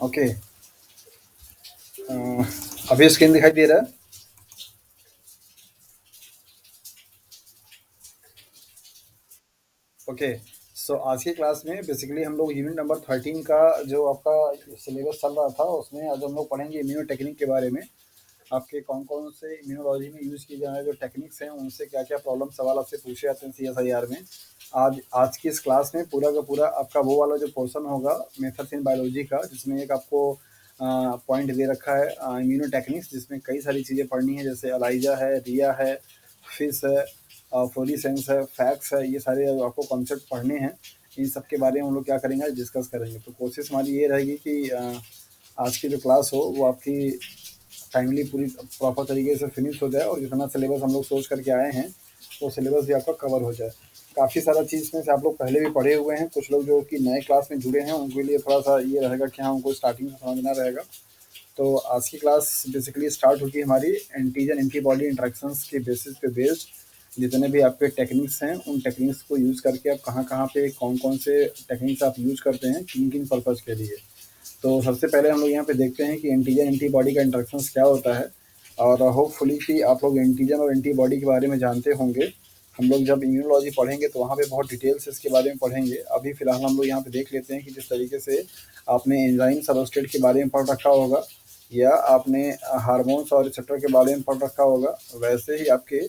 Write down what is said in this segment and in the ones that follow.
Okay. अभी screen दिखाई दे रहा है? ओके। सो आज की क्लास में बेसिकली हम लोग यूनिट नंबर 13 का जो आपका सिलेबस चल रहा था उसमें आज हम लोग पढ़ेंगे इम्यूनो टेक्निक के बारे में। आपके कौन कौन से इम्यूनोलॉजी में यूज़ किए जाने जो टेक्निक्स हैं उनसे क्या क्या प्रॉब्लम सवाल आपसे पूछे जाते हैं CSIR में। आज आज की इस क्लास में पूरा का पूरा आपका वो वाला जो पोर्शन होगा मेथड्स इन बायोलॉजी का, जिसमें एक आपको पॉइंट दे रखा है इम्यूनो टेक्निक्स, जिसमें कई सारी चीज़ें पढ़नी है, जैसे अलाइजा है, रिया है, फिश है, फ्लोरीसेंस है, फैक्स है, ये सारे आपको कॉन्सेप्ट पढ़ने हैं। इन सब के बारे में हम लोग क्या करेंगे, डिस्कस करेंगे। तो कोशिश हमारी ये रहेगी कि आज की जो क्लास हो वो आपकी टाइमली पूरी प्रॉपर तरीके से फिनिश हो जाए और जितना सिलेबस हम लोग सोच करके आए हैं वो सिलेबस भी आपका कवर हो जाए। काफ़ी सारा चीज़ में से आप लोग पहले भी पढ़े हुए हैं, कुछ लोग जो कि नए क्लास में जुड़े हैं उनके लिए थोड़ा सा ये रहेगा कि हाँ उनको स्टार्टिंग में समझना रहेगा। तो आज की क्लास बेसिकली स्टार्ट होगी हमारी एंटीजन एंटीबॉडी इंट्रैक्शंस के बेसिस पे बेस्ड। जितने भी आपके टेक्निक्स हैं उन टेक्निक्स को यूज़ करके आप कहाँ कहाँ पे कौन कौन से टेक्निक्स आप यूज़ करते हैं किन किन पर्पज़ के लिए। तो सबसे पहले हम लोग यहाँ पे देखते हैं कि एंटीजन एंटीबॉडी का इंट्रैक्शंस क्या होता है, और होपफुली कि आप लोग एंटीजन और एंटीबॉडी के बारे में जानते होंगे। हम लोग जब इम्यूनोलॉजी पढ़ेंगे तो वहाँ पे बहुत डिटेल से इसके बारे में पढ़ेंगे। अभी फ़िलहाल हम लोग यहाँ पे देख लेते हैं कि जिस तरीके से आपने एंजाइम सबस्ट्रेट के बारे में पढ़ रखा होगा या आपने हार्मोन्स और रिसेप्टर के बारे में पढ़ रखा होगा, वैसे ही आपके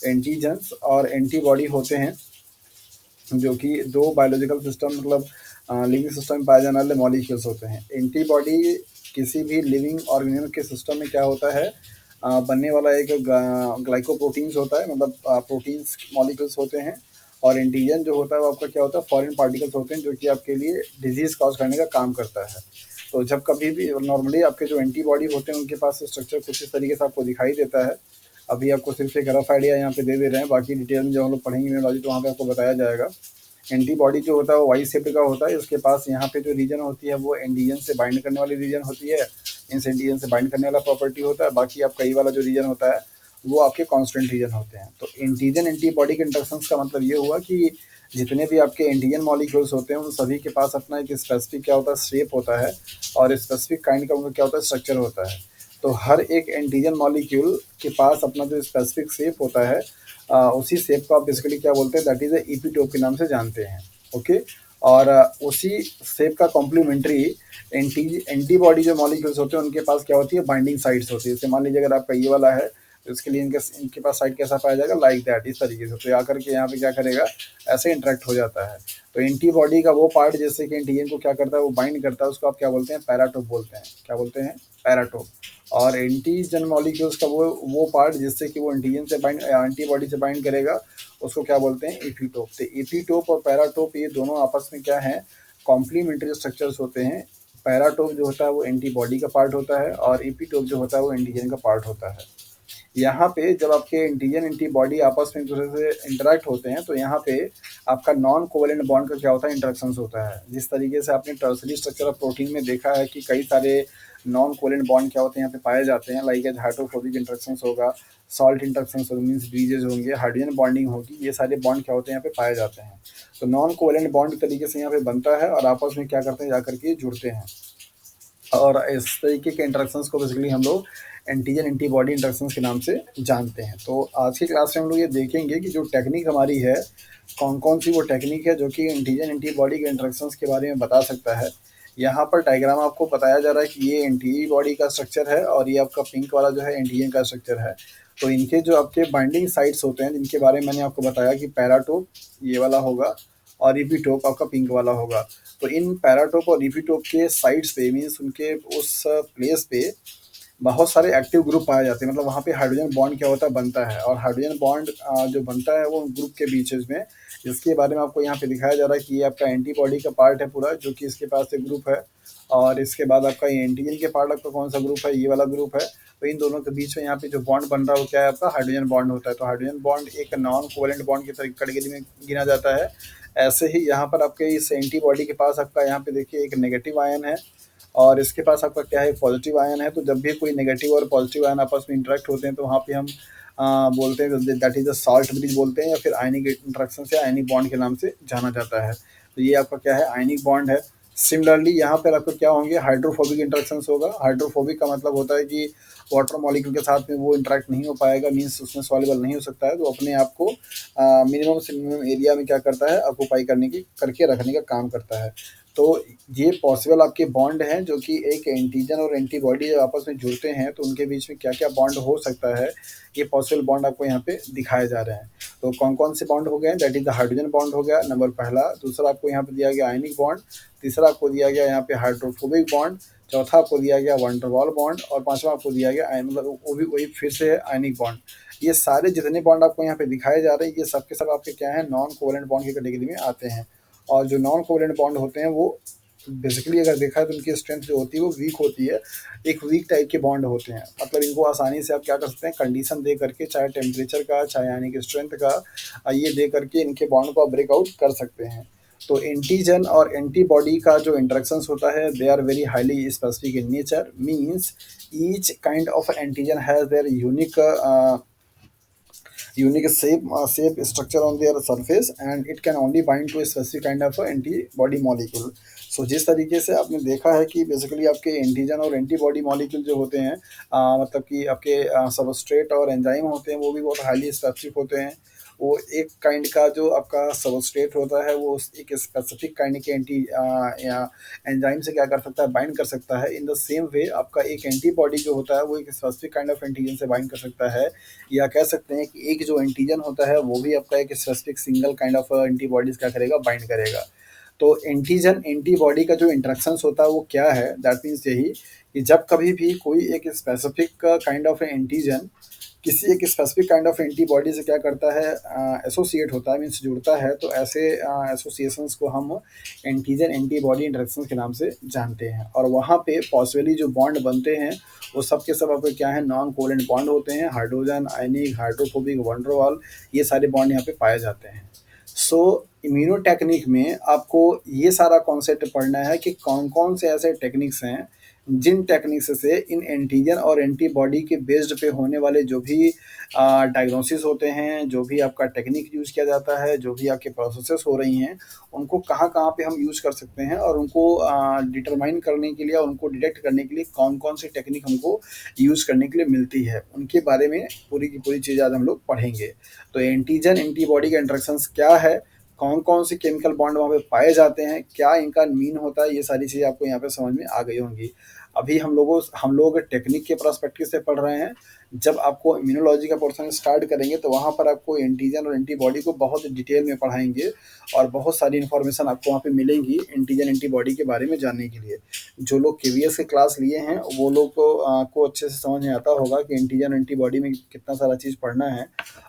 एंटीजन्स और एंटीबॉडी होते हैं, जो कि दो बायोलॉजिकल सिस्टम मतलब लिविंग सिस्टम में पाए जाने वाले मॉलिक्यूल्स होते हैं। एंटीबॉडी किसी भी लिविंग ऑर्गेनिज्म के सिस्टम में क्या होता है, बनने वाला एक ग्लाइकोप्रोटीन्स होता है, मतलब प्रोटीन्स मॉलिक्यूल्स होते हैं। और एंटीजन जो होता है वो आपका क्या होता है, फॉरेन पार्टिकल्स होते हैं जो कि आपके लिए डिजीज़ कॉज करने का काम करता है। तो जब कभी भी नॉर्मली आपके जो एंटीबॉडी होते हैं उनके पास स्ट्रक्चर कुछ इस तरीके से आपको दिखाई देता है। अभी आपको सिर्फ एक रफ आइडिया यहाँ पे दे दे रहे हैं, बाकी डिटेल में जब हम लोग पढ़ेंगे इम्यूनोलॉजी तो वहाँ पे आपको बताया जाएगा। एंटीबॉडी जो होता है वो वाई शेप का होता है, इसके पास यहाँ पे जो रीजन होती है वो एंटीजन से बाइंड करने वाली रीजन होती है, इन एंटीजन से बाइंड करने वाला प्रॉपर्टी होता है। बाकी आपका ये वाला जो रीजन होता है वो आपके कॉन्स्टेंट रीजन होते हैं। तो एंटीजन एंटीबॉडी के इंटरेक्शंस का मतलब ये हुआ कि जितने भी आपके एंटीजन मॉलिक्यूल्स होते हैं उन सभी के पास अपना एक स्पेसिफिक क्या होता है, शेप होता है, और स्पेसिफिक काइंड का उनका क्या होता है, स्ट्रक्चर होता है। तो हर एक एंटीजन मॉलिक्यूल के पास अपना जो स्पेसिफिक शेप होता है, उसी शेप को आप बेसिकली क्या बोलते हैं, दैट इज़ ए ईपीटोप के नाम से जानते हैं। ओके। और उसी शेप का कॉम्प्लीमेंट्री एंटीबॉडी जो मॉलिक्यूल्स होते हैं उनके पास क्या होती है, बाइंडिंग साइट्स होती है। जैसे मान लीजिए अगर आपका ये वाला है तो इसके लिए इनके इनके पास साइड कैसा पाया जाएगा, लाइक दैट, इस तरीके से। तो आकर के यहाँ पे क्या करेगा, ऐसे इंटरेक्ट हो जाता है। तो एंटीबॉडी का वो पार्ट जैसे कि एंटीजन को क्या करता है, वो बाइंड करता है, उसको आप क्या बोलते हैं, पैराटोप बोलते हैं। क्या बोलते हैं, पैराटोप। और एंटीजन मॉलिक्यूल्स का वो पार्ट जिससे कि वो एंटीजन से बाइंड एंटीबॉडी से बाइंड करेगा, उसको क्या बोलते हैं, एपीटोप। तो एपीटोप और पैराटोप ये दोनों आपस में क्या है, कॉम्प्लीमेंट्री स्ट्रक्चर्स होते हैं। पैराटोप जो होता है वो एंटीबॉडी का पार्ट होता है और एपीटोप जो होता है वो एंटीजन का पार्ट होता है। यहाँ पे जब आपके एंटीजन एंटीबॉडी आपस में एक दूसरे से इंटरेक्ट होते हैं तो यहाँ पे आपका नॉन कोवेलेंट बॉन्ड का क्या होता है, इंटरेक्शंस होता है। जिस तरीके से आपने टर्सरी स्ट्रक्चर ऑफ प्रोटीन में देखा है कि कई सारे नॉन कोवेलेंट बॉन्ड क्या होते हैं यहाँ पे पाए जाते हैं, लाइक एज हाइड्रोफोबिक इंटरेक्शंस होगा, सॉल्ट इंटरेक्शंस होगा, मीन्स ब्रीजेज होंगे, हाइड्रोजन बॉन्डिंग होगी, ये सारे बॉन्ड क्या होते हैं यहाँ पे पाए जाते हैं। तो नॉन कोवेलेंट बॉन्ड तरीके से यहाँ पे बनता है और आपस में क्या करते हैं, जाकर के जुड़ते हैं। और इस तरीके के इंटरेक्शंस को बेसिकली हम लोग एंटीजन एंटीबॉडी इंटरेक्शंस के नाम से जानते हैं। तो आज की क्लास में हम लोग ये देखेंगे कि जो टेक्निक हमारी है, कौन कौन सी वो टेक्निक है जो कि एंटीजन एंटीबॉडी के इंटरेक्शंस के बारे में बता सकता है। यहाँ पर डायग्राम आपको बताया जा रहा है कि ये एंटीबॉडी का स्ट्रक्चर है और ये आपका पिंक वाला जो है एंटीजन का स्ट्रक्चर है। तो इनके जो आपके बाइंडिंग साइट्स होते हैं जिनके बारे में मैंने आपको बताया कि पैराटोप ये वाला होगा और इपीटोप आपका पिंक वाला होगा। तो इन पैराटोप और इपीटोप के साइड्स पे, मीन्स उनके उस प्लेस पे बहुत सारे एक्टिव ग्रुप पाए जाते हैं। मतलब वहाँ पे हाइड्रोजन बॉन्ड क्या होता है, बनता है। और हाइड्रोजन बॉन्ड जो बनता है वो ग्रुप के बीचेस में, जिसके बारे में आपको यहाँ पे दिखाया जा रहा है कि ये आपका एंटीबॉडी का पार्ट है पूरा, जो कि इसके पास एक ग्रुप है। और इसके बाद आपका ये एंटीजन के पार्ट आपका कौन सा ग्रुप है, ये वाला ग्रुप है। तो इन दोनों के बीच में यहाँ पे जो बॉन्ड बन रहा है वो क्या है, आपका हाइड्रोजन बॉन्ड होता है। तो हाइड्रोजन बॉन्ड एक नॉन कोवेलेंट बॉन्ड की कैटेगरी में गिना जाता है। ऐसे ही यहाँ पर आपके इस एंटीबॉडी के पास आपका यहाँ पे देखिए एक नेगेटिव आयन है और इसके पास आपका क्या है, पॉजिटिव आयन है। तो जब भी कोई नेगेटिव और पॉजिटिव आयन आपस में इंटरेक्ट होते हैं तो वहाँ पे हम बोलते हैं that is the salt bridge बोलते हैं, या फिर आयनिक इंटरेक्शन से आयनिक बॉन्ड के नाम से जाना जाता है। तो ये आपका क्या है, आयनिक बॉन्ड है। सिमिलरली यहाँ पर आपको क्या होंगे, हाइड्रोफोबिक इंटरेक्शंस होगा। हाइड्रोफोबिक का मतलब होता है कि वाटर मॉलिक्यूल के साथ में वो इंटरेक्ट नहीं हो पाएगा, मीन्स उसमें सॉल्युबल नहीं हो सकता है, तो अपने आप को मिनिमम से मिनिमम एरिया में क्या करता है, ऑक्यूपाई करके रखने का काम करता है। तो ये पॉसिबल आपके बॉन्ड हैं जो कि एक एंटीजन और एंटीबॉडी जब आपस में जुड़ते हैं तो उनके बीच में क्या-क्या बॉन्ड हो सकता है, ये पॉसिबल बॉन्ड आपको यहाँ पे दिखाए जा रहे हैं। तो कौन-कौन से बॉन्ड हो गए हैं, that is the hydrogen bond हो गया नंबर पहला, दूसरा आपको यहाँ पे दिया गया आयनिक बॉन्ड, तीसरा आपको दिया गया यहाँ पे हाइड्रोफोबिक बॉन्ड, चौथा आपको दिया गया वैन डर वाल बॉन्ड और पाँचवा आपको दिया गया मतलब वो भी वही फिर से है आयनिक बॉन्ड। ये सारे जितने बॉन्ड आपको यहाँ पे दिखाए जा रहे हैं ये सब के सब आपके क्या है, नॉन कोवैलेंट बॉन्ड की कैटेगरी में आते हैं। और जो नॉन कोवैलेंट बॉन्ड होते हैं वो बेसिकली अगर देखा है तो उनकी स्ट्रेंथ जो होती है वो वीक होती है, एक वीक टाइप के बॉन्ड होते हैं। मतलब इनको आसानी से आप क्या कर सकते हैं, कंडीशन दे करके, चाहे टेम्परेचर का, चाहे यानी कि स्ट्रेंथ का, ये दे करके इनके बॉन्ड को आप ब्रेकआउट कर सकते हैं। तो एंटीजन और एंटीबॉडी का जो इंटरेक्शंस होता है they are very highly specific in nature, means each kind of antigen has their unique shape structure on their surface and it can only bind to a specific kind of a antibody molecule। सो जिस तरीके से आपने देखा है कि basically आपके antigen और antibody molecule जो होते हैं, मतलब कि आपके सबस्ट्रेट और एंजाइम होते हैं वो भी बहुत हाईली स्पेसिफिक होते हैं। वो एक काइंड का जो आपका सबस्ट्रेट होता है वो एक स्पेसिफिक काइंड के या एंजाइम से क्या कर सकता है, बाइंड कर सकता है। इन द सेम वे आपका एक एंटीबॉडी जो होता है वो एक स्पेसिफिक काइंड ऑफ एंटीजन से बाइंड कर सकता है, या कह सकते हैं कि एक जो एंटीजन होता है वो भी आपका एक specific single kind of antibodies क्या करेगा, बाइंड करेगा। तो एंटीजन एंटीबॉडी का जो इंटरेक्शंस होता है वो क्या है, दैट मीन्स यही कि जब कभी भी कोई एक स्पेसिफिक काइंड ऑफ एंटीजन किसी एक स्पेसिफिक काइंड ऑफ एंटीबॉडी से क्या करता है, एसोसिएट होता है, मीन्स जुड़ता है, तो ऐसे एसोसिएशंस को हम एंटीजन एंटीबॉडी इंटरेक्शंस के नाम से जानते हैं। और वहाँ पे पॉसिबली जो बॉन्ड बनते हैं वो सब के सब आपके क्या है, नॉन कोवैलेंट बॉन्ड होते हैं। हाइड्रोजन, आयनिक, हाइड्रोफोबिक, वैन डर वाल, ये सारे बॉन्ड यहाँ पे पाए जाते हैं। सो इम्यूनो टेक्निक में आपको ये सारा कॉन्सेप्ट पढ़ना है कि कौन कौन से ऐसे टेक्निक्स हैं जिन टेक्निक्स से इन एंटीजन और एंटीबॉडी के बेस्ड पे होने वाले जो भी डायग्नोसिस होते हैं, जो भी आपका टेक्निक यूज़ किया जाता है, जो भी आपके प्रोसेसेस हो रही हैं, उनको कहाँ कहाँ पे हम यूज़ कर सकते हैं और उनको डिटरमाइन करने के लिए और उनको डिटेक्ट करने के लिए कौन कौन सी टेक्निक हमको यूज़ करने के लिए मिलती है, उनके बारे में पूरी की पूरी चीज़ आज हम लोग पढ़ेंगे। तो एंटीजन एंटीबॉडी के इंटरेक्शंस क्या है, कौन कौन से केमिकल बॉन्ड वहाँ पे पाए जाते हैं, क्या इनका मीन होता है, ये सारी चीज़ें आपको यहाँ पे समझ में आ गई होंगी। अभी हम लोग टेक्निक के पर्सपेक्टिव से पढ़ रहे हैं। जब आपको इम्यूनोलॉजी का पोर्शन स्टार्ट करेंगे तो वहाँ पर आपको एंटीजन और एंटीबॉडी को बहुत डिटेल में पढ़ाएंगे और बहुत सारी इन्फॉर्मेशन आपको वहाँ पे मिलेंगी एंटीजन एंटीबॉडी के बारे में जानने के लिए। जो लोग केवीएस के क्लास लिए हैं वो लोग को अच्छे से समझ में आता होगा कि एंटीजन एंटीबॉडी में कितना सारा चीज़ पढ़ना है।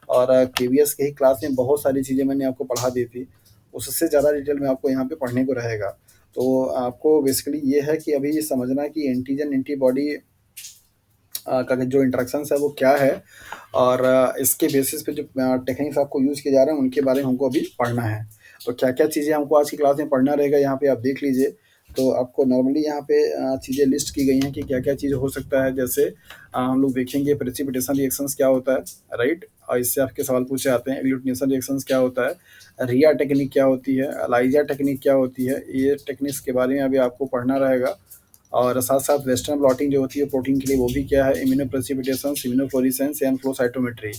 और केवीएस के ही क्लास में बहुत सारी चीज़ें मैंने आपको पढ़ा दी थी, उससे ज़्यादा डिटेल में आपको यहाँ पे पढ़ने को रहेगा। तो आपको बेसिकली ये है कि अभी ये समझना कि एंटीजन एंटीबॉडी का जो इंटरेक्शंस है वो क्या है और इसके बेसिस पे जो टेक्निक्स आपको यूज़ किए जा रहे हैं उनके बारे में हमको अभी पढ़ना है। तो क्या क्या चीज़ें हमको आज की क्लास में पढ़ना रहेगा यहाँ पे आप देख लीजिए। तो आपको नॉर्मली यहाँ पे चीज़ें लिस्ट की गई हैं कि क्या क्या चीज़ हो सकता है। जैसे हम लोग देखेंगे प्रेसिपिटेशन रिएक्शंस क्या होता है, राइट, और इससे आपके सवाल पूछे जाते हैं। एग्लूटिनेशन रिएक्शंस क्या होता है, रिया टेक्निक क्या होती है, एलाइजा टेक्निक क्या होती है, ये टेक्निक्स के बारे में अभी आपको पढ़ना रहेगा। और साथ साथ वेस्टर्न ब्लॉटिंग जो होती है प्रोटीन के लिए वो भी क्या है, immuno precipitation, immunofluorescence and flow cytometry,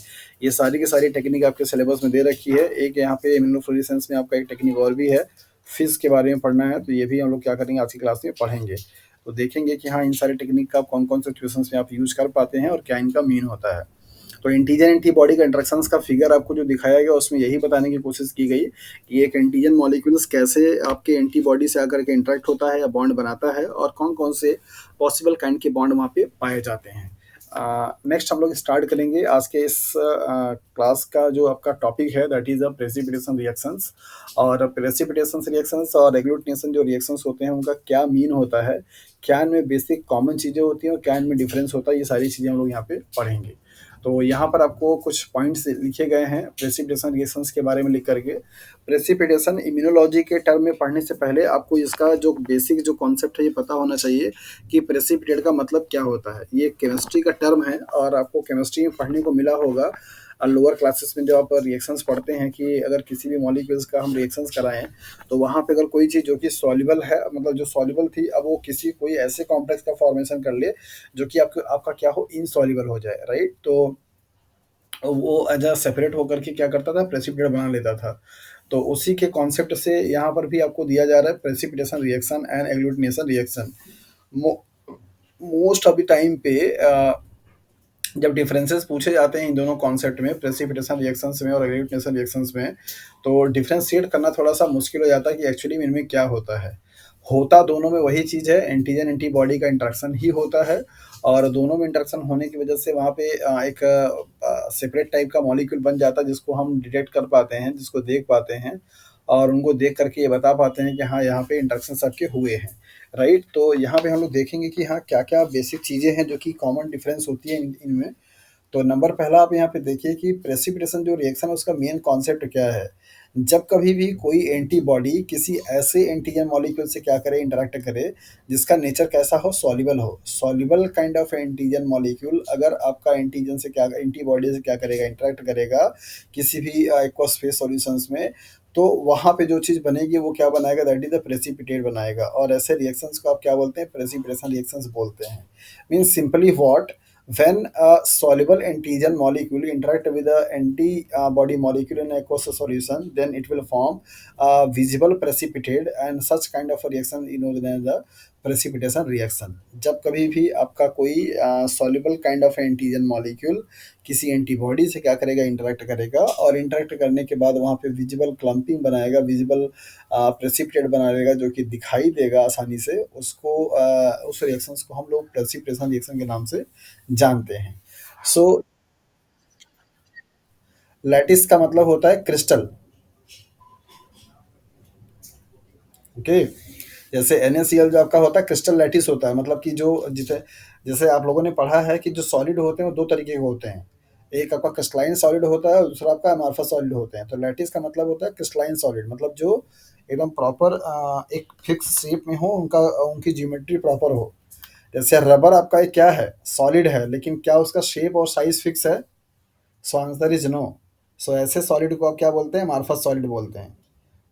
ये सारी की सारी टेक्निक आपके सिलेबस में दे रखी है। एक यहाँ पे इम्यूनोफ्लोरेसेंस में आपका एक टेक्निक और भी है, फिज के बारे में पढ़ना है, तो ये भी हम लोग क्या करेंगे आज की क्लास में पढ़ेंगे। तो देखेंगे कि हाँ इन सारे टेक्निक का कौन कौन से सिचुएशंस में आप यूज़ कर पाते हैं और क्या इनका मीन होता है। तो एंटीजन एंटीबॉडी का इंटरेक्शंस का फिगर आपको जो दिखाया गया उसमें यही बताने की कोशिश की गई कि एक एंटीजन मॉलिक्यूल्स कैसे आपके एंटीबॉडी से आकर के इंटरेक्ट होता है या बॉन्ड बनाता है और कौन कौन से पॉसिबल काइंड के बॉन्ड वहाँ पे पाए जाते हैं। नेक्स्ट हम लोग स्टार्ट करेंगे आज के इस क्लास का जो आपका टॉपिक है, that is the precipitation reactions. और प्रेसिपिटेशन रिएक्शंस और एग्लूटिनेशन जो रिएक्शंस होते हैं उनका क्या मीन होता है, क्या इनमें बेसिक कॉमन चीज़ें होती हैं और क्या इनमें डिफरेंस होता है, ये सारी चीज़ें हम लोग यहाँ पे पढ़ेंगे। तो यहाँ पर आपको कुछ पॉइंट्स लिखे गए हैं प्रेसिपिटेशन रिएक्शंस के बारे में लिख करके। प्रेसिपिटेशन इम्यूनोलॉजी के टर्म में पढ़ने से पहले आपको इसका जो बेसिक जो कॉन्सेप्ट है ये पता होना चाहिए कि प्रेसिपिटेट का मतलब क्या होता है। ये केमिस्ट्री का टर्म है और आपको केमिस्ट्री में पढ़ने को मिला होगा लोअर क्लासेस में जो आप रिएक्शंस पढ़ते हैं कि अगर किसी भी मॉलिक्यूल्स का हम रिएक्शंस कराएं तो वहाँ पे अगर कोई चीज़ जो कि सॉल्युबल है, मतलब जो सॉल्युबल थी, अब वो किसी कोई ऐसे कॉम्प्लेक्स का फॉर्मेशन कर ले जो कि आपका आपका क्या हो, इनसॉल्युबल हो जाए, राइट? तो वो एज अ सेपरेट होकर के क्या करता था, प्रेसिपिटेट बना लेता था। तो उसी के कॉन्सेप्ट से यहाँ पर भी आपको दिया जा रहा है precipitation reaction and agglutination reaction. Most of the time पे जब डिफरेंसेस पूछे जाते हैं इन दोनों कॉन्सेप्ट में, प्रेसिपिटेशन रिएक्शंस में और एग्लूटिनेशन रिएक्शंस में, तो डिफरेंशिएट करना थोड़ा सा मुश्किल हो जाता है कि एक्चुअली में इनमें क्या होता है। होता दोनों में वही चीज़ है, एंटीजन एंटीबॉडी का इंटरेक्शन ही होता है, और दोनों में इंटरेक्शन होने की वजह से वहाँ पे एक सेपरेट टाइप का मॉलिक्यूल बन जाता है जिसको हम डिटेक्ट कर पाते हैं, जिसको देख पाते हैं, और उनको देख करके ये बता पाते हैं कि हाँ यहाँ पे इंटरेक्शन आपके हुए हैं, राइट? तो यहाँ पे हम लोग देखेंगे कि हाँ क्या क्या बेसिक चीज़ें हैं जो कि कॉमन डिफरेंस होती है इनमें। तो नंबर पहला आप यहाँ पे देखिए कि प्रेसिपिटेशन जो रिएक्शन है उसका मेन कॉन्सेप्ट क्या है। जब कभी भी कोई एंटीबॉडी किसी ऐसे एंटीजन मॉलिक्यूल से क्या करे, इंटरेक्ट करे, जिसका नेचर कैसा हो, सॉल्युबल हो, soluble kind of antigen molecule अगर आपका एंटीजन से क्या, एंटीबॉडी से क्या करेगा, इंटरेक्ट करेगा किसी भी एक्वस फेज सॉल्यूशंस में, तो वहाँ पे जो चीज़ बनेगी वो क्या बनाएगा, दैट इज द प्रेसिपिटेट बनाएगा, और ऐसे रिएक्शंस को आप क्या बोलते हैं, प्रेसिपिटेशन रिएक्शंस बोलते हैं। Means simply what, when a soluble antigen molecule interact with a antibody molecule in aqueous solution, then it will form a visible precipitate, and such kind of a reaction is known as the precipitation reaction। जब कभी भी आपका कोई soluble kind of antigen molecule किसी antibody से क्या करेगा, interact करेगा, और इंटरेक्ट करने के बाद वहाँ पे विजिबल क्लम्पिंग बनाएगा, विजिबल प्रेसिपिटेट बनाएगा जो कि दिखाई देगा आसानी से, उसको उस रिएक्शंस को हम लोग प्रेसिपिटेशन रिएक्शन के नाम से जानते हैं। सो लैटिस का मतलब होता है क्रिस्टल, ओके। जैसे NaCl जो आपका होता है क्रिस्टल लैटिस होता है, मतलब कि जो जिसे, जैसे आप लोगों ने पढ़ा है कि जो सॉलिड होते हैं वो दो तरीके के होते हैं, एक आपका क्रिस्टलाइन सॉलिड होता है और दूसरा आपका अमॉर्फस सॉलिड होते हैं। तो लैटिस का मतलब होता है क्रिस्टलाइन सॉलिड, मतलब जो एकदम प्रॉपर एक फिक्स शेप में हो, उनका उनकी ज्योमेट्री प्रॉपर हो। जैसे रबर आपका एक क्या है, सॉलिड है, लेकिन क्या उसका शेप और साइज फिक्स है? So answer is no. So ऐसे सॉलिड को आप क्या बोलते हैं, अमॉर्फस सॉलिड बोलते हैं।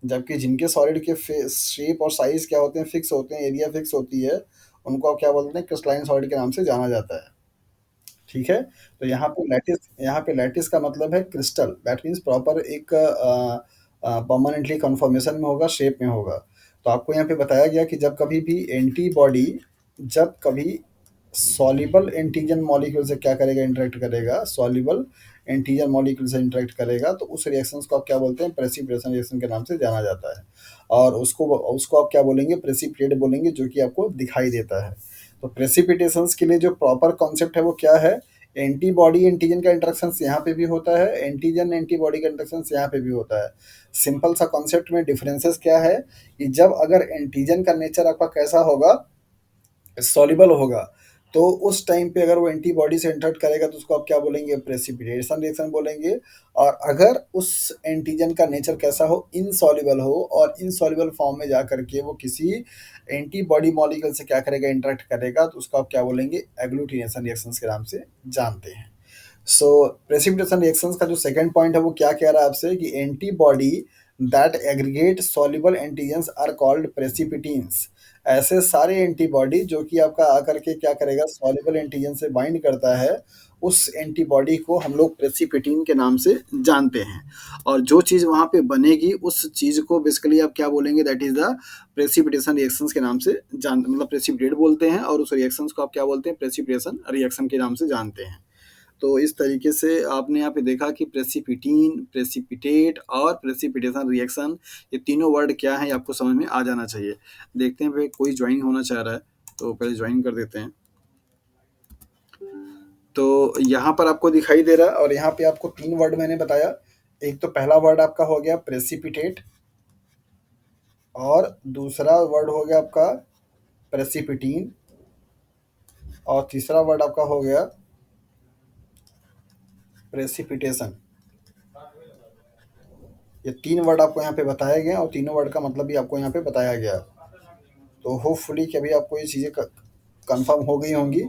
जबकि जिनके सॉलिड के शेप और साइज क्या होते हैं, फिक्स होते हैं, एरिया फिक्स होती है, उनको आप क्या बोलते हैं, क्रिस्टलाइन सॉलिड के नाम से जाना जाता है। ठीक है। तो यहाँ पे लैटिस का मतलब है क्रिस्टल, दैट मीन्स प्रॉपर एक परमानेंटली कन्फर्मेशन में होगा, शेप में होगा। तो आपको यहाँ पे बताया गया कि जब कभी भी एंटीबॉडी, जब कभी सॉल्युबल एंटीजन मॉलिक्यूल से क्या करेगा, इंटरेक्ट करेगा, सॉल्युबल एंटीजन मॉलिक्यूल से इंटरेक्ट करेगा, तो उस रिएक्शंस को आप क्या बोलते हैं, प्रेसिपिटेशन रिएक्शन के नाम से जाना जाता है। और उसको उसको आप क्या बोलेंगे, प्रेसिपिटेट बोलेंगे, जो कि आपको दिखाई देता है। तो प्रेसिपिटेशंस के लिए जो प्रॉपर कॉन्सेप्ट है वो क्या है, एंटीबॉडी एंटीजन का इंटरेक्शन यहाँ पे भी होता है, एंटीजन एंटीबॉडी का इंटरेक्शन यहाँ पे भी होता है। सिंपल सा कॉन्सेप्ट में डिफरेंसेस क्या है कि जब अगर एंटीजन का नेचर आपका कैसा होगा, सॉल्युबल होगा, तो उस टाइम पे अगर वो एंटीबॉडी से इंटरेक्ट करेगा तो उसको आप क्या बोलेंगे, प्रेसिपिटेशन रिएक्शन बोलेंगे। और अगर उस एंटीजन का नेचर कैसा हो, इनसॉल्युबल हो, और इनसॉल्युबल फॉर्म में जा करके वो किसी एंटीबॉडी मॉलिक्यूल से क्या करेगा, इंटरेक्ट करेगा, तो उसको आप क्या बोलेंगे, एग्लूटिनेशन रिएक्शंस के नाम से जानते हैं। सो प्रेसिपिटेशन रिएक्शंस का जो सेकंड पॉइंट है वो क्या कह रहा है आपसे कि antibody that aggregate soluble antigens are called precipitins. ऐसे सारे एंटीबॉडी जो कि आपका आकर के क्या करेगा, सॉल्युबल एंटीजन से बाइंड करता है, उस एंटीबॉडी को हम लोग प्रेसिपिटीन के नाम से जानते हैं। और जो चीज़ वहाँ पे बनेगी उस चीज़ को बेसिकली आप क्या बोलेंगे, that is the precipitation reactions के नाम से जान, मतलब प्रेसिपिटेट बोलते हैं, और उस रिएक्शंस को आप क्या बोलते हैं, प्रेसिपिटेशन रिएक्शन के नाम से जानते हैं। तो इस तरीके से आपने यहाँ पे देखा कि प्रेसिपिटीन, प्रेसिपिटेट और प्रेसिपिटेशन रिएक्शन, ये तीनों वर्ड क्या हैं, ये आपको समझ में आ जाना चाहिए। देखते हैं भाई कोई ज्वाइन होना चाह रहा है, तो पहले ज्वाइन कर देते हैं। तो यहाँ पर आपको दिखाई दे रहा है, और यहाँ पे आपको तीन वर्ड मैंने बताया। एक तो पहला वर्ड आपका हो गया प्रेसिपिटेट, और दूसरा वर्ड हो गया आपका प्रेसिपिटीन, और तीसरा वर्ड आपका हो गया प्रेसिपिटेशन। ये तीन वर्ड आपको यहाँ पे बताया गया, और तीनों वर्ड का मतलब भी आपको यहाँ पे बताया गया। तो होपफुली कि अभी आपको ये चीज़ें कंफर्म हो गई होंगी।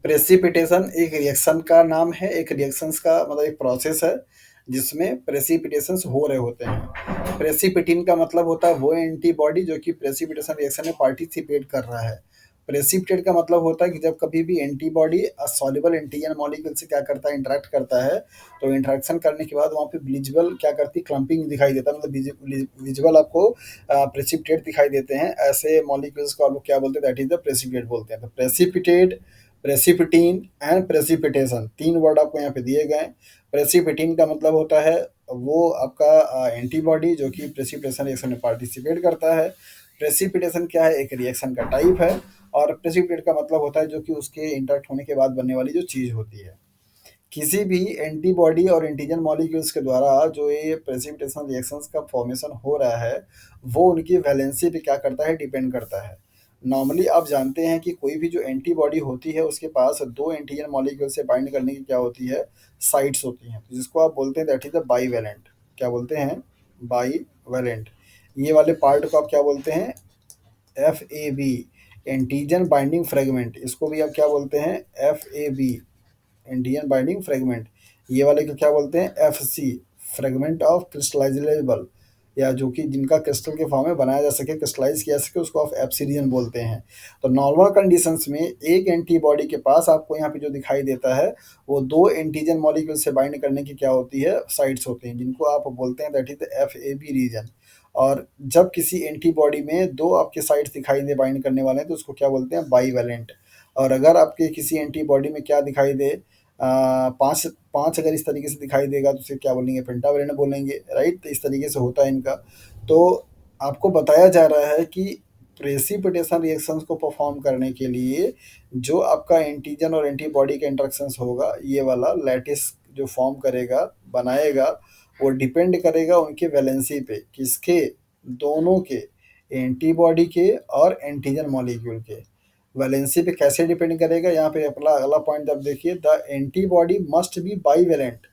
प्रेसिपिटेशन एक रिएक्शन का नाम है, एक रिएक्शंस का मतलब एक प्रोसेस है जिसमें प्रेसिपिटेशंस हो रहे होते हैं। प्रेसिपिटिन का मतलब होता है वो एंटीबॉडी जो कि प्रेसिपिटेशन रिएक्शन में पार्टिसिपेट कर रहा है। प्रेसिपिटेट का मतलब होता है कि जब कभी भी एंटीबॉडी सॉल्युबल एंटीजन मॉलिक्यूल से क्या करता है, इंटरेक्ट करता है, तो इंटरेक्शन करने के बाद वहाँ पे विजिबल क्या करती है, क्लम्पिंग दिखाई देता है, मतलब विजिबल आपको प्रेसिपिटेट दिखाई देते हैं। ऐसे मॉलिक्यूल्स को आप लोग क्या बोलते हैं, दैट इज द प्रेसिपिटेट बोलते हैं। तो प्रेसिपिटेट, प्रेसिपिटीन एंड प्रेसिपिटेशन, तीन वर्ड आपको यहाँ पे दिए गए हैं। प्रेसिपिटीन का मतलब होता है वो आपका एंटीबॉडी जो कि प्रेसिपिटेशन रिएक्शन में पार्टिसिपेट करता है। प्रेसिपिटेशन क्या है, एक रिएक्शन का टाइप है। और प्रेसिपिटेट का मतलब होता है जो कि उसके इंटरेक्ट होने के बाद बनने वाली जो चीज़ होती है। किसी भी एंटीबॉडी और एंटीजन मॉलिक्यूल्स के द्वारा जो ये प्रेसिपिटेशन रिएक्शंस का फॉर्मेशन हो रहा है, वो उनकी वैलेंसी पे क्या करता है, डिपेंड करता है। नॉर्मली आप जानते हैं कि कोई भी जो एंटीबॉडी होती है उसके पास दो एंटीजन मॉलिक्यूल से बाइंड करने की क्या होती है, साइट्स होती हैं, जिसको आप बोलते हैं दैट इज द बाईवैलेंट। क्या बोलते हैं, बाईवैलेंट। ये वाले पार्ट को आप क्या बोलते हैं, F A B, antigen binding fragment. इसको भी आप क्या बोलते हैं, F A B, Indian binding fragment. ये वाले को क्या बोलते हैं, F C, fragment of crystallizable, या जो कि जिनका क्रिस्टल के फॉर्म में बनाया जा सके, क्रिस्टलाइज किया सके, उसको आप एप्सिडियन बोलते हैं। तो नॉर्मल कंडीशंस में एक एंटीबॉडी के पास आपको यहाँ पे जो दिखाई देता है वो दो एंटीजन मॉलिक्यूल से बाइंड करने की क्या होती है, साइट्स होती हैं, जिनको आप बोलते हैं that is the F A B region. और जब किसी एंटीबॉडी में दो आपके साइट्स दिखाई दे बाइंड करने वाले हैं तो उसको क्या बोलते हैं, बाईवैलेंट। और अगर आपके किसी एंटीबॉडी में क्या दिखाई दे, पाँच पाँच अगर इस तरीके से दिखाई देगा तो उसे क्या बोलेंगे, पेंटावैलेंट बोलेंगे, राइट। तो इस तरीके से होता है इनका। तो आपको बताया जा रहा है कि प्रेसिपिटेशन रिएक्शंस को परफॉर्म करने के लिए जो आपका एंटीजन और एंटीबॉडी का इंटरेक्शंस होगा, ये वाला लैटिस जो फॉर्म करेगा, बनाएगा, वो डिपेंड करेगा उनके वैलेंसी पे, किसके, दोनों के, एंटीबॉडी के और एंटीजन मॉलिक्यूल के। वैलेंसी पे कैसे डिपेंड करेगा, यहाँ पे अपना अगला पॉइंट आप देखिए, the antibody must be bivalent.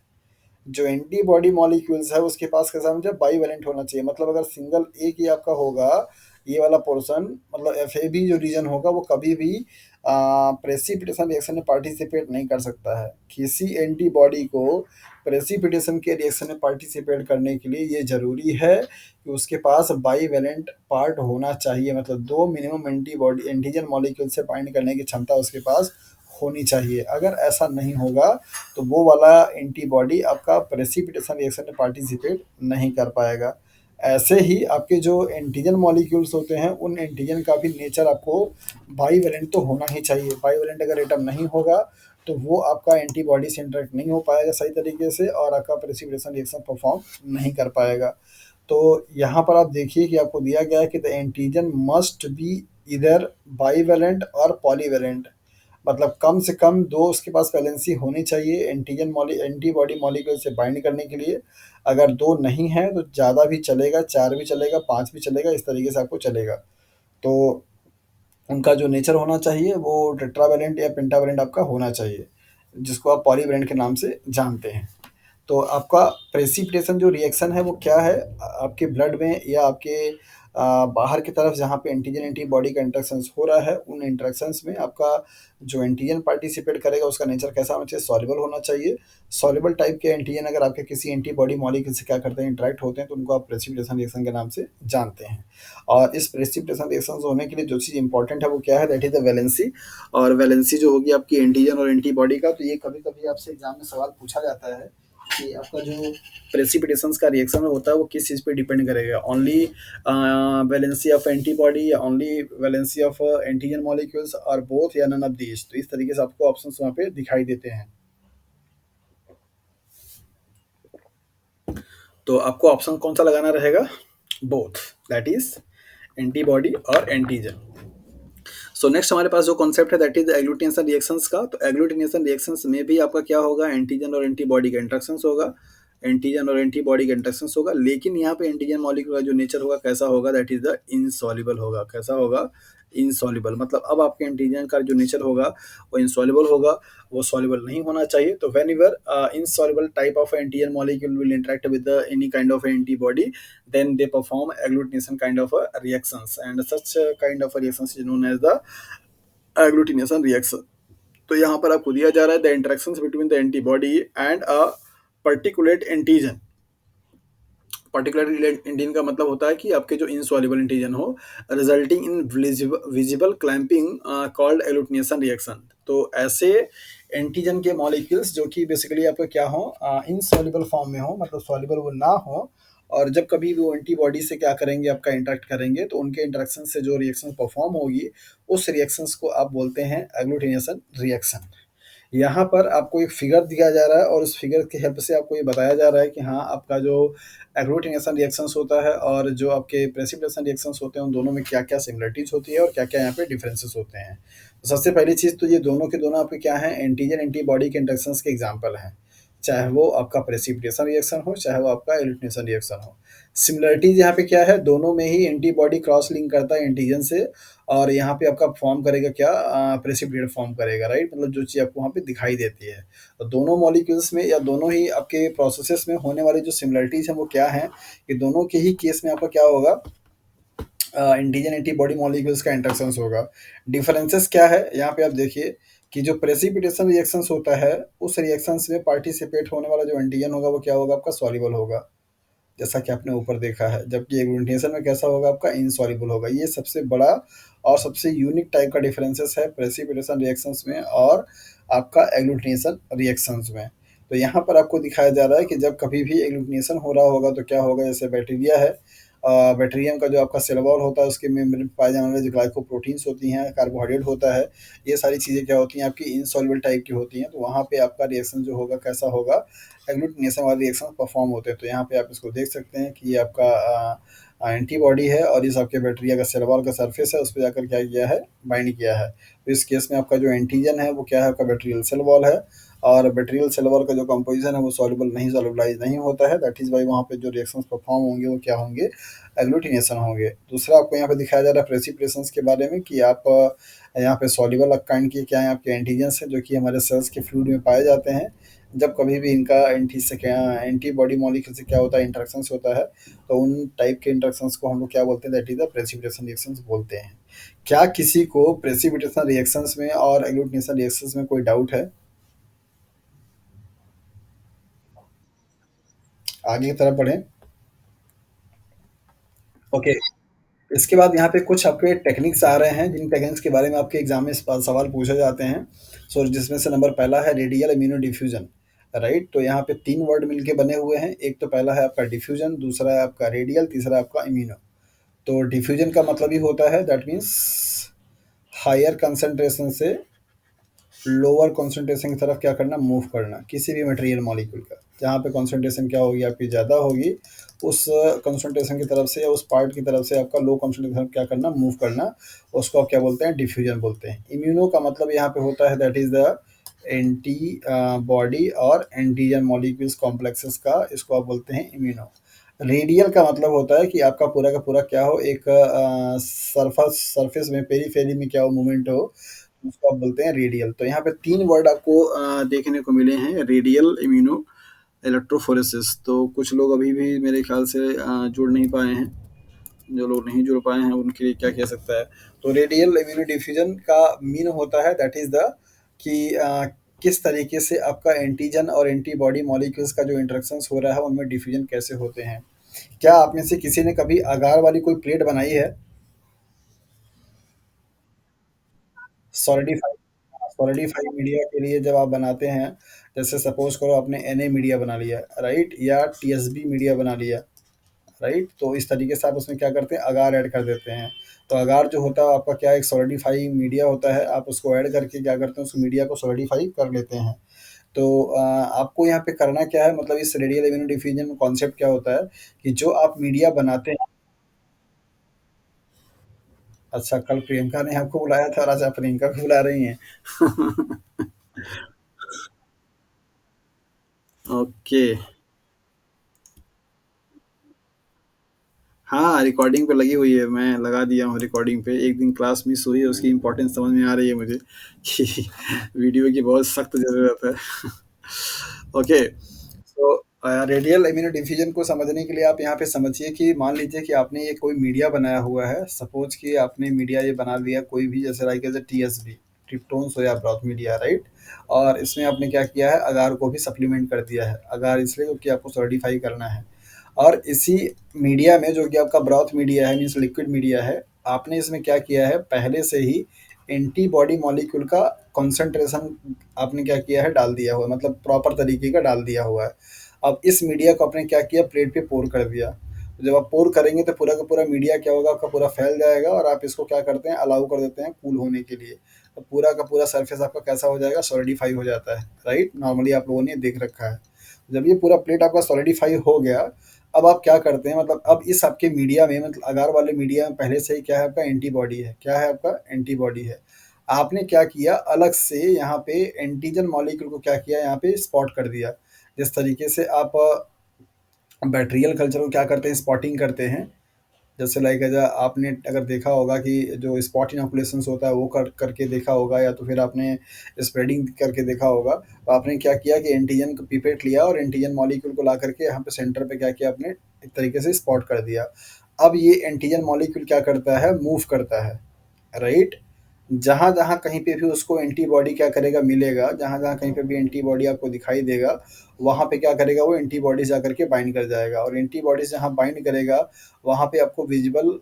जो एंटीबॉडी मॉलिक्यूल्स है उसके पास कैसा मुझे, बाईवैलेंट होना चाहिए। मतलब अगर सिंगल एक ही आपका होगा, ये वाला पोर्शन, मतलब एफ ए बी जो रीजन होगा वो कभी भी प्रेसिपिटेशन रिएक्शन में पार्टिसिपेट नहीं कर सकता है। किसी एंटीबॉडी को प्रेसिपिटेशन के रिएक्शन में पार्टिसिपेट करने के लिए ये जरूरी है कि उसके पास बाईवैलेंट पार्ट होना चाहिए, मतलब दो मिनिमम एंटीबॉडी एंटीजन मॉलिक्यूल से बाइंड करने की क्षमता उसके पास होनी चाहिए। अगर ऐसा नहीं होगा तो वो वाला एंटीबॉडी आपका प्रेसिपिटेशन रिएक्शन में पार्टिसिपेट नहीं कर पाएगा। ऐसे ही आपके जो एंटीजन मॉलिक्यूल्स होते हैं उन एंटीजन का भी नेचर आपको बाईवैलेंट तो होना ही चाहिए। बाईवैलेंट अगर एटम नहीं होगा तो वो आपका एंटीबॉडी से इंटरेक्ट नहीं हो पाएगा सही तरीके से, और आपका प्रेसिपिटेशन रिएक्शन परफॉर्म नहीं कर पाएगा। तो यहाँ पर आप देखिए कि आपको दिया गया है कि द एंटीजन मस्ट बी इधर बाईवैलेंट और पॉलीवैलेंट, मतलब कम से कम दो उसके पास वैलेंसी होनी चाहिए एंटीबॉडी मॉलिक्यूल से बाइंड करने के लिए। अगर दो नहीं है तो ज़्यादा भी चलेगा, चार भी चलेगा, पाँच भी चलेगा, इस तरीके से आपको चलेगा। तो उनका जो नेचर होना चाहिए वो टेट्रावैलेंट या पेंटावैलेंट आपका होना चाहिए, जिसको आप पॉलीवैलेंट के नाम से जानते हैं। तो आपका प्रेसिपिटेशन जो रिएक्शन है वो क्या है, आपके ब्लड में या आपके बाहर की तरफ जहाँ पे एंटीजन एंटीबॉडी का इंटरेक्शंस हो रहा है, उन इंटरेक्शंस में आपका जो एंटीजन पार्टिसिपेट करेगा उसका नेचर कैसा होना चाहिए, सॉल्युबल होना चाहिए। सॉल्युबल टाइप के एंटीजन अगर आपके किसी एंटीबॉडी मॉलिक्यूल से क्या करते हैं, इंटरेक्ट होते हैं, तो उनको आप प्रेसिपिटेशन रिएक्शन के नाम से जानते हैं। और इस प्रेसिपिटेशन रिएक्शन होने के लिए जो चीज़ इंपॉर्टेंट है वो क्या है, दैट इज द वैलेंसी। और वैलेंसी जो होगी आपकी एंटीजन और एंटीबॉडी का, तो ये कभी कभी आपसे एग्जाम में सवाल पूछा जाता है कि आपका जो प्रेसिपिटेशंस का रिएक्शन होता है वो किस चीज़ पे डिपेंड करेगा, ओनली वैलेंसी ऑफ एंटीबॉडी या only valency of antigen molecules और बोथ, या नन ऑफ दीज। तो इस तरीके से आपको ऑप्शंस वहाँ पे दिखाई देते हैं। तो आपको ऑप्शन कौन सा लगाना रहेगा, बोथ, दैट इज एंटीबॉडी और एंटीजन। सो नेक्स्ट हमारे पास जो कॉन्सेप्ट है दैट इज एग्लूटिनेशन रिएक्शंस का। तो एग्लूटिनेशन रिएक्शंस में भी आपका क्या होगा, एंटीजन और एंटीबॉडी का इंटरेक्शंस होगा, एंटीजन और एंटीबॉडी का इंटरेक्शंस होगा। लेकिन यहाँ पे एंटीजन मॉलिक्यूल का जो नेचर होगा कैसा होगा, दैट इज द इनसॉल्युबल होगा। कैसा होगा, इनसॉल्युबल। मतलब अब आपके एंटीजन का जो नेचर होगा वो इनसॉल्युबल होगा, वो सॉल्युबल नहीं होना चाहिए। तो when ever insoluble type of antigen molecule will interact with any kind of antibody, then they perform agglutination kind of reactions, and such kind of reactions is known as the agglutination reaction. तो यहाँ पर आपको दिया जा रहा है the interactions between the antibody and a particulate antigen. Particular antigen का मतलब होता है कि आपके जो इनसॉल्युबल एंटीजन हो, resulting in visible clamping called agglutination reaction. तो ऐसे एंटीजन के मॉलिक्यूल्स जो कि बेसिकली आपका क्या हो, इनसॉल्युबल फॉर्म में हो, मतलब सॉल्युबल वो ना हो, और जब कभी भी वो एंटीबॉडी से क्या करेंगे, आपका इंटरेक्ट करेंगे, तो उनके इंटरेक्शन से जो रिएक्शन परफॉर्म होगी, उस रिएक्शंस को आप बोलते हैं एग्लूटिनेशन रिएक्शन। यहाँ पर आपको एक फिगर दिया जा रहा है और उस फिगर की हेल्प से आपको ये बताया जा रहा है कि हाँ, आपका जो एग्लूटिनेशन रिएक्शंस होता है और जो आपके प्रेसिपिटेशन रिएक्शंस होते हैं, उन दोनों में क्या क्या सिमिलरिटीज होती है और क्या क्या यहाँ पे डिफरेंसेस होते हैं। तो सबसे पहली चीज़ तो ये दोनों के दोनों आपके क्या हैं, एंटीजन एंटीबॉडी के इंटरेक्शंस के एग्जाम्पल हैं। चाहे वो आपका प्रेसिपिटेशन रिएक्शन हो, चाहे वो आपका एग्लूटिनेशन रिएक्शन हो। सिमिलरिटीज यहाँ पे क्या है, दोनों में ही एंटीबॉडी क्रॉस लिंक करता है एंटीजन से, और यहाँ पे आपका फॉर्म करेगा क्या, प्रेसिपिटेट फॉर्म करेगा, राइट। मतलब जो चीज़ आपको वहाँ पे दिखाई देती है, तो दोनों मॉलिक्यूल्स में या दोनों ही आपके प्रोसेसेस में होने वाली जो सिमिलरिटीज हैं वो क्या है, कि दोनों के ही केस में आपका क्या होगा, एंटीजन एंटीबॉडी मॉलिक्यूल्स का इंटरेक्शंस होगा। डिफरेंसेस क्या है, यहाँ पे आप देखिए कि जो प्रेसिपिटेशन रिएक्शंस होता है, उस रिएक्शंस में पार्टिसिपेट होने वाला जो एंटीजन होगा वो क्या होगा, आपका सॉल्युबल होगा, जैसा कि आपने ऊपर देखा है, जबकि एग्लूटिनेशन में कैसा होगा, आपका इनसॉल्युबल होगा। ये सबसे बड़ा और सबसे यूनिक टाइप का डिफरेंसेस है प्रेसिपिटेशन रिएक्शंस में और आपका एग्लूटिनेशन रिएक्शंस में। तो यहाँ पर आपको दिखाया जा रहा है कि जब कभी भी एग्लूटिनेशन हो रहा होगा तो क्या होगा, जैसे बैक्टीरिया है, बैक्टीरियम का जो आपका सेल वॉल होता है, उसके में पाए जाने वाले जो ग्लाइकोप्रोटीन्स होती हैं, कार्बोहाइड्रेट होता है, ये सारी चीज़ें क्या होती हैं, आपकी इनसॉल्युबल टाइप की होती हैं। तो वहाँ पे आपका रिएक्शन जो होगा कैसा होगा, एग्लूटिनेशन वाले रिएक्शन परफॉर्म होते हैं। तो यहाँ पे आप इसको देख सकते हैं कि ये आपका एंटीबॉडी है और इस आपके बैक्टीरिया का सेल वॉल का सरफेस है, उस पे जाकर क्या किया है, बाइंड किया है। तो इस केस में आपका जो एंटीजन है वो क्या है, आपका बैक्टीरियल सेल वॉल है, और बैक्टीरियल सेल वॉल का जो कंपोजिशन है वो सॉल्युबल नहीं, सॉल्युबलाइज नहीं होता है। दैट इज़ वाई वहाँ पे जो रिएक्शंस परफॉर्म होंगे वो क्या होंगे, एग्लूटिनेशन होंगे। दूसरा आपको यहाँ पे दिखाया जा रहा है प्रेसिपिटेशंस के बारे में, कि आप यहाँ पे सॉल्युबल काइंड के क्या है, आपके एंटीजन्स हैं जो कि हमारे सेल्स के फ्लूइड में पाए जाते हैं। जब कभी भी इनका एंटी से क्या, एंटीबॉडी मॉलिक्यूल से क्या होता है, इंटरेक्शंस होता है, तो उन टाइप के इंटरेक्शंस को हम लोग क्या बोलते हैं, that is the precipitation reactions बोलते हैं। क्या किसी को प्रेसिपिटेशन रिएक्शंस में और एग्लूटिनेशन रिएक्शंस में कोई डाउट है? आगे की तरफ बढ़ें। ओके। इसके बाद यहाँ पे कुछ आपके टेक्निक्स आ रहे हैं, जिन टेक्निक्स के बारे में आपके एग्जाम में सवाल पूछे जाते हैं। सो जिसमें से नंबर पहला है रेडियल इम्यूनो डिफ्यूजन, राइट। तो यहाँ पे 3 वर्ड मिलके बने हुए हैं। एक तो पहला है आपका डिफ्यूजन, दूसरा है आपका रेडियल, तीसरा है आपका इम्यूनो। तो डिफ्यूजन का मतलब ही होता है, दैट मीन्स हायर कंसंट्रेशन से लोअर कंसंट्रेशन की तरफ क्या करना, मूव करना, किसी भी मटेरियल मॉलिक्यूल का। जहाँ पे कंसंट्रेशन क्या होगी, आपकी ज़्यादा होगी, उस कंसंट्रेशन की तरफ से या उस पार्ट की तरफ से आपका लो कंसंट्रेशन क्या करना, मूव करना, उसको आप क्या बोलते हैं, डिफ्यूजन बोलते हैं। इम्यूनो का मतलब यहाँ पे होता है that is the anti body और एंटीजन मॉलिक्यूल्स कॉम्प्लेक्सेस का, इसको आप बोलते हैं इम्यूनो। रेडियल का मतलब होता है कि आपका पूरा का पूरा क्या हो, एक सरफेस में, पेरीफेरी में क्या हो, मूवमेंट हो, उसको आप बोलते हैं रेडियल। तो यहाँ पे 3 वर्ड आपको देखने को मिले हैं, रेडियल, इम्यूनो, इलेक्ट्रोफोरेसिस। तो कुछ लोग अभी भी मेरे ख्याल से जुड़ नहीं पाए हैं। जो लोग नहीं जुड़ पाए हैं उनके लिए क्या कह सकता है। तो रेडियल इम्यूनो डिफ्यूजन का मीन होता है दैट इज़ द, कि किस तरीके से आपका एंटीजन और एंटीबॉडी मॉलिक्यूल्स का जो इंटरेक्शंस हो रहा है उनमें डिफ्यूजन कैसे होते हैं। क्या आप में से किसी ने कभी अगार वाली कोई प्लेट बनाई है? सॉलिडिफाइड, सॉलिडिफाइड मीडिया के लिए जब आप बनाते हैं, जैसे सपोज करो आपने Na मीडिया बना लिया, राइट, या TSB मीडिया बना लिया, राइट। तो इस तरीके से आप उसमें क्या करते हैं, अगार ऐड कर देते हैं। तो अगार जो होता है आपका क्या, एक सॉलिडिफाई मीडिया होता है, आप उसको ऐड करके क्या करते हैं, उस मीडिया को सॉलिडिफाई कर लेते हैं। तो आपको यहाँ पे करना क्या है, मतलब इस रेडियल इम्यूनो डिफ्यूजन में कॉन्सेप्ट क्या होता है, कि जो आप मीडिया बनाते हैं। अच्छा, कल प्रियंका ने आपको बुलाया था और आज आप प्रियंका को बुला रही हैं। ओके। हाँ, रिकॉर्डिंग पे लगी हुई है, मैं लगा दिया हूँ रिकॉर्डिंग पे। एक दिन क्लास मिस हुई है, उसकी इम्पोर्टेंस समझ में आ रही है मुझे कि वीडियो की बहुत सख्त ज़रूरत है। ओके। तो रेडियल इम्यूनो डिफ्यूजन को समझने के लिए आप यहाँ पे समझिए कि मान लीजिए कि आपने ये कोई मीडिया बनाया हुआ है, सपोज कि आपने मीडिया ये बना लिया कोई भी, जैसे लाइक एज ए TSB, ट्रिप्टोन्स हो या ब्रॉथ मीडिया, राइट। और इसमें आपने क्या किया है, अगार को भी सप्लीमेंट कर दिया है। अगार इसलिए क्योंकि आपको सॉलिडिफाई करना है। और इसी मीडिया में जो कि आपका ब्रॉथ मीडिया है, मीन्स लिक्विड मीडिया है, आपने इसमें क्या किया है, पहले से ही एंटीबॉडी मॉलिक्यूल का कॉन्सेंट्रेशन आपने क्या किया है, डाल दिया हुआ है, मतलब प्रॉपर तरीके का डाल दिया हुआ है। अब इस मीडिया को आपने क्या किया, प्लेट पे पोर कर दिया। जब आप पोर करेंगे तो पूरा का पूरा मीडिया क्या होगा, आपका पूरा फैल जाएगा, और आप इसको क्या करते हैं, अलाउ कर देते हैं कूल होने के लिए। तो पूरा का पूरा सरफेस आपका कैसा हो जाएगा, सॉलिडिफाई हो जाता है, राइट। नॉर्मली आप लोगों ने देख रखा है। जब ये पूरा प्लेट आपका सॉलिडिफाई हो गया, अब आप क्या करते हैं, मतलब अब इस आपके मीडिया में, मतलब अगार वाले मीडिया में पहले से ही क्या है, आपका एंटीबॉडी है। क्या है, आपका एंटीबॉडी है। आपने क्या किया, अलग से यहाँ पे एंटीजन मॉलिक्यूल को क्या किया, यहाँ पे स्पॉट कर दिया। जिस तरीके से आप बैक्टीरियल कल्चर को क्या करते हैं, स्पॉटिंग करते हैं। जैसे लाइक एज आपने अगर देखा होगा कि जो स्पॉट इनोकुलेशंस होता है वो करके देखा होगा, या तो फिर आपने स्प्रेडिंग करके देखा होगा। तो आपने क्या किया कि एंटीजन को पिपेट लिया और एंटीजन मॉलिक्यूल को ला करके यहाँ पे सेंटर पे क्या किया, आपने एक तरीके से स्पॉट कर दिया। अब ये एंटीजन मॉलिक्यूल क्या करता है, मूव करता है, राइट। जहाँ जहाँ कहीं पे भी उसको एंटीबॉडी क्या करेगा, मिलेगा, जहाँ जहाँ कहीं पे भी एंटीबॉडी आपको दिखाई देगा, वहाँ पे क्या करेगा, वो एंटीबॉडी जा करके बाइंड कर जाएगा। और एंटीबॉडी जहाँ बाइंड करेगा, वहाँ पे आपको विजिबल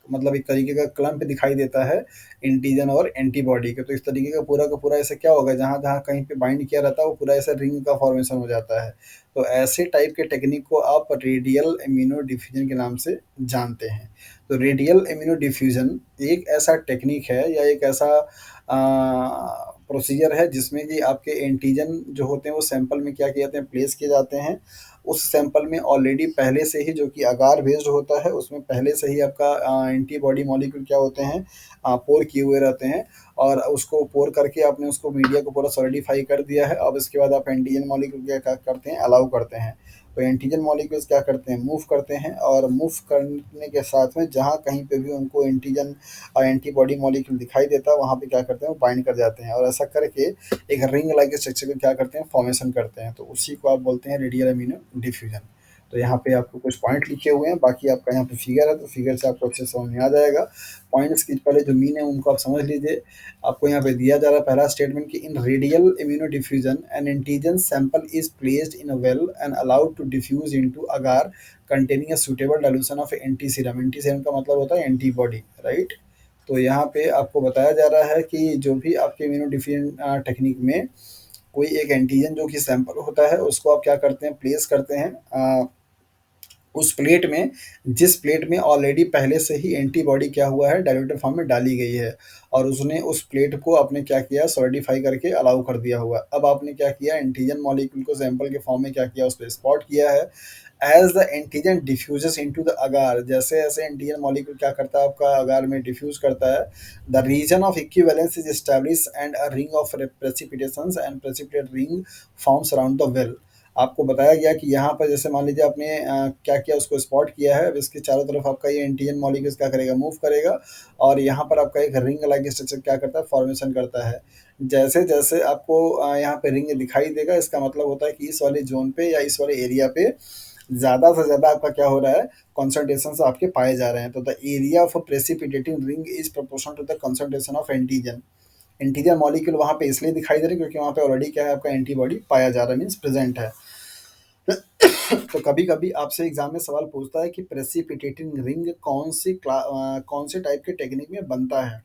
मतलब एक तरीके का क्लम्प दिखाई देता है एंटीजन और एंटीबॉडी के। तो इस तरीके का पूरा ऐसे क्या होगा, जहाँ जहाँ कहीं पे बाइंड किया रहता है वो पूरा ऐसा रिंग का फॉर्मेशन हो जाता है। तो ऐसे टाइप के टेक्निक को आप रेडियल इम्यूनो डिफ्यूजन के नाम से जानते हैं। तो रेडियल इम्यूनो डिफ्यूजन एक ऐसा टेक्निक है, या एक ऐसा प्रोसीजर है, जिसमें कि आपके एंटीजन जो होते हैं वो सैंपल में क्या किए जाते हैं, प्लेस किए जाते हैं। उस सैंपल में ऑलरेडी पहले से ही, जो कि अगार बेस्ड होता है, उसमें पहले से ही आपका एंटीबॉडी मॉलिक्यूल क्या होते हैं, पोर किए हुए रहते हैं। और उसको पोर करके आपने उसको मीडिया को पूरा सॉलिडिफाई कर दिया है। अब इसके बाद आप एंटीजन मॉलिक्यूल क्या करते हैं, अलाउ करते हैं। तो एंटीजन मॉलिक्यूल्स क्या करते हैं, मूव करते हैं, और मूव करने के साथ में जहाँ कहीं पे भी उनको एंटीजन और एंटीबॉडी मॉलिक्यूल दिखाई देता है, वहाँ पे क्या करते हैं, वो बाइंड कर जाते हैं। और ऐसा करके एक रिंग लाइक स्ट्रक्चर को क्या करते हैं, फॉर्मेशन करते हैं। तो उसी को आप बोलते हैं रेडियल इम्यूनो डिफ्यूजन। तो यहाँ पे आपको कुछ पॉइंट लिखे हुए हैं, बाकी आपका यहाँ पे फिगर है, तो फिगर से आपको अच्छे से समझ में आ जाएगा। पॉइंट्स की पहले जो मीन है उनको आप समझ लीजिए। आपको यहाँ पे दिया जा रहा है पहला स्टेटमेंट कि in radial immunodiffusion an antigen sample is placed in a well and allowed to diffuse into agar containing a suitable dilution of antiserum. Antiserum का मतलब होता है एंटीबॉडी, राइट। तो यहाँ पे आपको बताया जा रहा है कि जो भी आपके इम्यूनो डिफ्यूजन टेक्निक में कोई एक एंटीजन जो कि सैंपल होता है, उसको आप क्या करते हैं, प्लेस करते हैं उस प्लेट में, जिस प्लेट में ऑलरेडी पहले से ही एंटीबॉडी क्या हुआ है, डाइल्यूटेड फॉर्म में डाली गई है। और उसने उस प्लेट को आपने क्या किया, सॉलिडिफाई करके अलाउ कर दिया हुआ। अब आपने क्या किया, एंटीजन मॉलिक्यूल को सैंपल के फॉर्म में क्या किया, उस पर स्पॉट किया है। As the antigen diffuses into the agar, जैसे जैसे एंटीजन मॉलिक्यूल क्या करता है, आपका अगार में डिफ्यूज करता है, the region of equivalence is establish and a ring of precipitations and precipitate ring forms around the well. आपको बताया गया कि यहाँ पर जैसे मान लीजिए आपने क्या किया, उसको स्पॉट किया है। अब इसके चारों तरफ आपका ये एंटीजन मॉलिक्यूल्स क्या करेगा, मूव करेगा। और यहाँ पर आपका एक रिंग लाइक स्ट्रक्चर क्या करता है, फॉर्मेशन करता है। जैसे जैसे आपको यहाँ पे रिंग दिखाई देगा, इसका मतलब होता है कि इस वाले जोन पे या इस वाले एरिया पे ज़्यादा से ज़्यादा आपका क्या हो रहा है, कॉन्सेंट्रेशन आपके पाए जा रहे हैं। तो the area of precipitating ring is proportional to the concentration of antigen. Antigen molecule वहाँ पे इसलिए दिखाई दे रहे हैं क्योंकि वहाँ पे ऑलरेडी क्या है, आपका एंटीबॉडी पाया जा रहा है, मीन्स प्रेजेंट है। तो कभी कभी आपसे एग्जाम में सवाल पूछता है कि प्रेसिपिटेटिंग रिंग कौन से टाइप के टेक्निक में बनता है।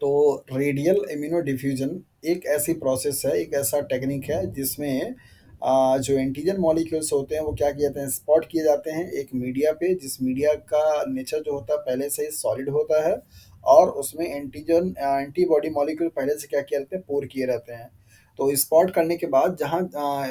तो रेडियल इम्यूनो डिफ्यूजन एक ऐसी प्रोसेस है, एक ऐसा टेक्निक है, जिसमें जो एंटीजन मॉलिक्यूल्स होते हैं वो क्या किए जाते हैं, स्पॉट किए जाते हैं एक मीडिया पे, जिस मीडिया का नेचर जो होता है पहले से ही सॉलिड होता है। और उसमें एंटीबॉडी मॉलिक्यूल पहले से क्या किए रहते हैं, पोर किए रहते हैं। तो स्पॉट करने के बाद जहाँ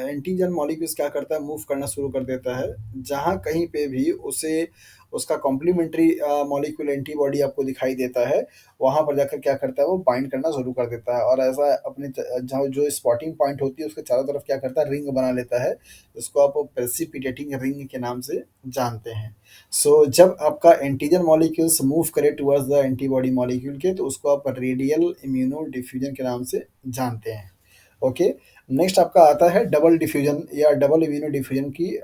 एंटीजन मॉलिक्यूल्स क्या करता है, मूव करना शुरू कर देता है। जहाँ कहीं पे भी उसे उसका कॉम्प्लीमेंट्री मॉलिक्यूल एंटीबॉडी आपको दिखाई देता है, वहाँ पर जाकर क्या करता है, वो बाइंड करना शुरू कर देता है। और ऐसा अपने जहाँ जो स्पॉटिंग पॉइंट होती है उसके चारों तरफ क्या करता है, रिंग बना लेता है। इसको आप प्रेसिपिटेटिंग रिंग के नाम से जानते हैं। सो जब आपका एंटीजन मॉलिक्यूल्स मूव करे टुवर्ड्स द एंटीबॉडी मॉलिक्यूल के, तो उसको आप रेडियल इम्यूनो डिफ्यूजन के नाम से जानते हैं। ओके। नेक्स्ट आपका आता है डबल डिफ्यूजन या डबल इम्यूनो डिफ्यूजन की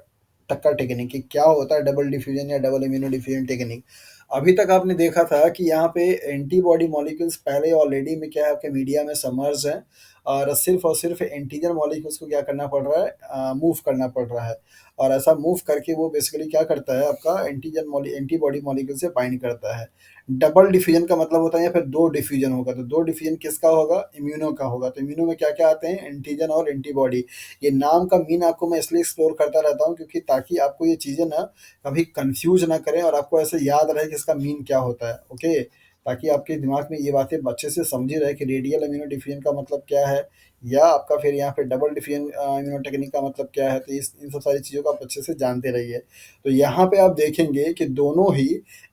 टक्कर टेक्निक। कि क्या होता है डबल डिफ्यूजन या डबल इम्यूनो डिफ्यूजन टेक्निक। अभी तक आपने देखा था कि यहाँ पे एंटीबॉडी मॉलिक्यूल्स पहले ऑलरेडी में क्या है आपके मीडिया में सबमर्ज हैं और सिर्फ एंटीजन मॉलिक्यूल्स को क्या करना पड़ रहा है मूव करना पड़ रहा है और ऐसा मूव करके वो बेसिकली क्या करता है आपका एंटीबॉडी मॉलिक्यूल से बाइंड करता है। डबल डिफ्यूजन का मतलब होता है या फिर दो डिफ्यूजन होगा तो दो डिफ्यूजन किसका होगा इम्यूनो का होगा। तो इम्यूनो में क्या क्या आते हैं एंटीजन और एंटीबॉडी। ये नाम का मीन आपको मैं इसलिए एक्सप्लोर करता रहता हूँ क्योंकि ताकि आपको ये चीज़ें ना कभी कंफ्यूज ना करें और आपको ऐसे याद रहे कि इसका मीन क्या होता है। ओके, ताकि आपके दिमाग में ये बातें अच्छे से समझी रहे कि रेडियल इम्यूनो डिफिशिएंट का मतलब क्या है या आपका फिर यहाँ पे डबल डिफिशिएंट इम्यूनो टेक्निक का मतलब क्या है। तो इस इन सब सारी चीज़ों को आप अच्छे से जानते रहिए। तो यहाँ पे आप देखेंगे कि दोनों ही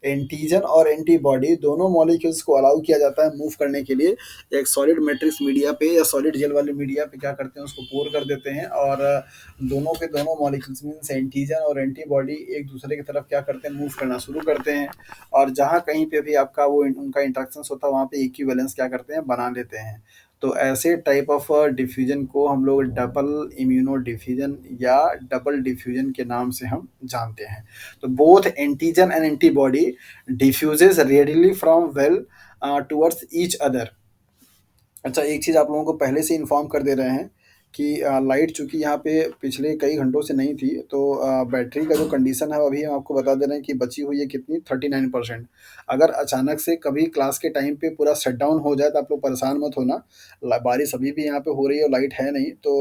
एंटीजन और एंटीबॉडी दोनों मॉलिक्यूल्स को अलाउ किया जाता है मूव करने के लिए। एक सॉलिड मैट्रिक्स मीडिया पे या सॉलिड जेल वाले मीडिया पे क्या करते हैं उसको पोर कर देते हैं और दोनों के दोनों मॉलिक्यूल्स मीन्स एंटीजन और एंटीबॉडी एक दूसरे की तरफ क्या करते हैं मूव करना शुरू करते हैं और जहाँ कहीं पे भी आपका वो उनका इंटरेक्शंस होता है वहाँ पे इक्विवेलेंस क्या करते हैं बना लेते हैं। तो ऐसे टाइप ऑफ डिफ्यूजन को हम लोग डबल इम्यूनो डिफ्यूजन या डबल डिफ्यूजन के नाम से हम जानते हैं। तो both antigen and antibody diffuses readily from well towards each other. अच्छा, एक चीज़ आप लोगों को पहले से इन्फॉर्म कर दे रहे हैं कि लाइट चूँकि यहाँ पे पिछले कई घंटों से नहीं थी तो बैटरी का जो कंडीशन है अभी हम आपको बता दे रहे हैं कि बची हुई है कितनी 39%। अगर अचानक से कभी क्लास के टाइम पे पूरा शट डाउन हो जाए तो आप लोग परेशान मत होना। बारिश अभी भी यहाँ पे हो रही है और लाइट है नहीं तो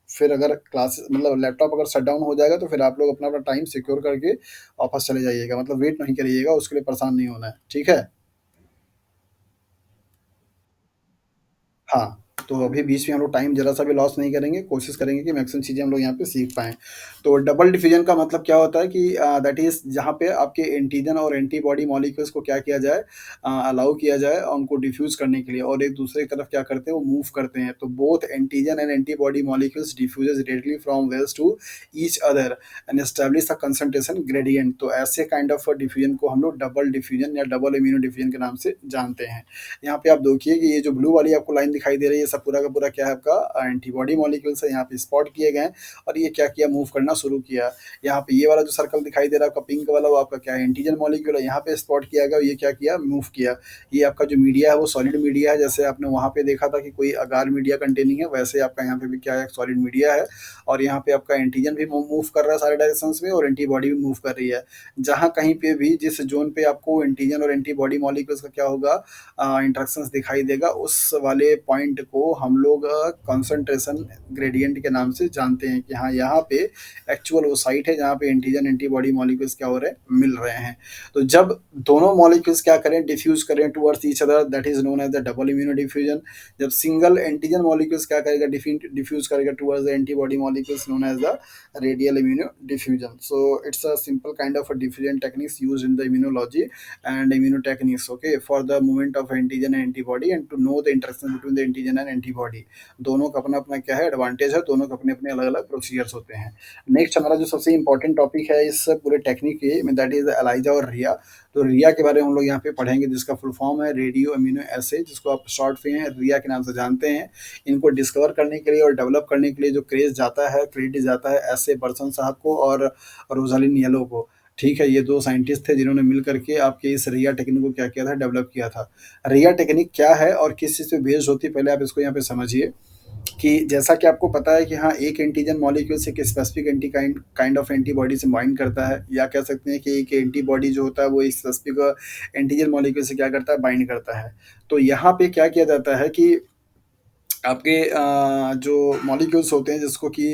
फिर अगर क्लास मतलब लैपटॉप अगर शट डाउन हो जाएगा तो फिर आप लोग अपना अपना टाइम सिक्योर करके वापस चले जाइएगा। मतलब वेट नहीं करिएगा, उसके लिए परेशान नहीं होना है, ठीक है। हाँ, तो अभी बीच में हम लोग टाइम ज़रा-सा भी लॉस नहीं करेंगे, कोशिश करेंगे कि मैक्सिमम चीज़ें हम लोग यहाँ पे सीख पाएँ। तो डबल डिफ्यूज़न का मतलब क्या होता है कि दैट इज़ जहाँ पे आपके एंटीजन और एंटीबॉडी मॉलिक्यूल्स को क्या किया जाए अलाउ किया जाए उनको डिफ्यूज़ करने के लिए और एक दूसरे की तरफ क्या करते हैं वो मूव करते हैं। तो both antigen and antibody molecules diffuses readily from wells to each other and establish a concentration gradient. तो ऐसे काइंड ऑफ डिफ्यूज़न को हम लोग डबल डिफ्यूज़न या डबल इम्यूनो डिफ्यूज़न के नाम से जानते हैं। यहाँ पे आप देखिए कि ये जो ब्लू वाली आपको लाइन दिखाई दे रही है सब पूरा का पूरा क्या है आपका एंटीबॉडी मॉलिक्यूल्स है यहाँ पे स्पॉट किए गए हैं और ये क्या किया मूव करना शुरू किया। यहाँ पे ये वाला जो सर्कल दिखाई दे रहा है आपका पिंक वाला वो आपका क्या है एंटीजन मॉलिक्यूल है, यहाँ पे स्पॉट किया गया ये क्या किया मूव किया। ये आपका जो मीडिया है वो सॉलिड मीडिया है, जैसे आपने वहाँ पे देखा था कि कोई अगार मीडिया कंटेनिंग है वैसे आपका यहाँ पे भी क्या है सॉलिड मीडिया है और यहाँ पे आपका एंटीजन भी मूव कर रहा है सारे डायरेक्शन में और एंटीबॉडी भी मूव कर रही है। जहाँ कहीं पे भी जिस जोन पे आपको एंटीजन और एंटीबॉडी मॉलिक्यूल्स का क्या होगा इंटरेक्शंस दिखाई देगा उस वाले पॉइंट को हम लोग कंसंट्रेशन ग्रेडियंट के नाम से जानते हैं कि हाँ यहाँ पे एक्चुअल वो साइट है जहाँ पे एंटीजन एंटीबॉडी मॉलिक्यूल्स क्या हो रहे हैं मिल रहे हैं। तो जब दोनों मॉलिक्यूल्स क्या करें डिफ्यूज करें towards each other that is known as the double immuno diffusion. जब सिंगल एंटीजन मॉलिक्यूल्स क्या करेगा डिफ्यूज करेगा towards the antibody molecules known as the radial immunodiffusion. So it's a simple kind of a diffusion techniques used in the immunology and immunotechniques, okay, for the movement of antigen and antibody and to know the interaction between the antigen and antibody। दोनों का अपना अपना क्या है advantage है, दोनों के अपने अपने अलग अलग प्रोसीजर्स होते हैं। नेक्स्ट हमारा जो सबसे इंपॉर्टेंट टॉपिक है इस पूरे टेक्निक के में दैट इज एलाइजा और रिया। तो रिया के बारे में हम लोग यहाँ पे पढ़ेंगे जिसका फुल फॉर्म है रेडियो अमीनो एसे, जिसको आप शॉर्ट में रिया के नाम से जानते हैं। इनको डिस्कवर करने के लिए और डेवलप करने के लिए जो क्रेज जाता है क्रेडिट जाता है एस ए बर्सन साहब को और रोजालिन येलो को। ठीक है, ये दो साइंटिस्ट थे जिन्होंने मिल करके आपके इस रिया टेक्निक को क्या किया था डेवलप किया था। रिया टेक्निक क्या है और किस चीज़ पे बेस्ड होती है पहले आप इसको यहाँ पे समझिए कि जैसा कि आपको पता है कि हाँ एक एंटीजन मॉलिक्यूल से एक specific anti kind of antibody से बाइंड करता है या कह सकते हैं कि एक एंटीबॉडी जो होता है वो इस स्पेसिफिक एंटीजन मॉलिक्यूल से क्या करता है बाइंड करता है। तो यहाँ पे क्या किया जाता है कि आपके जो मॉलिक्यूल्स होते हैं जिसको कि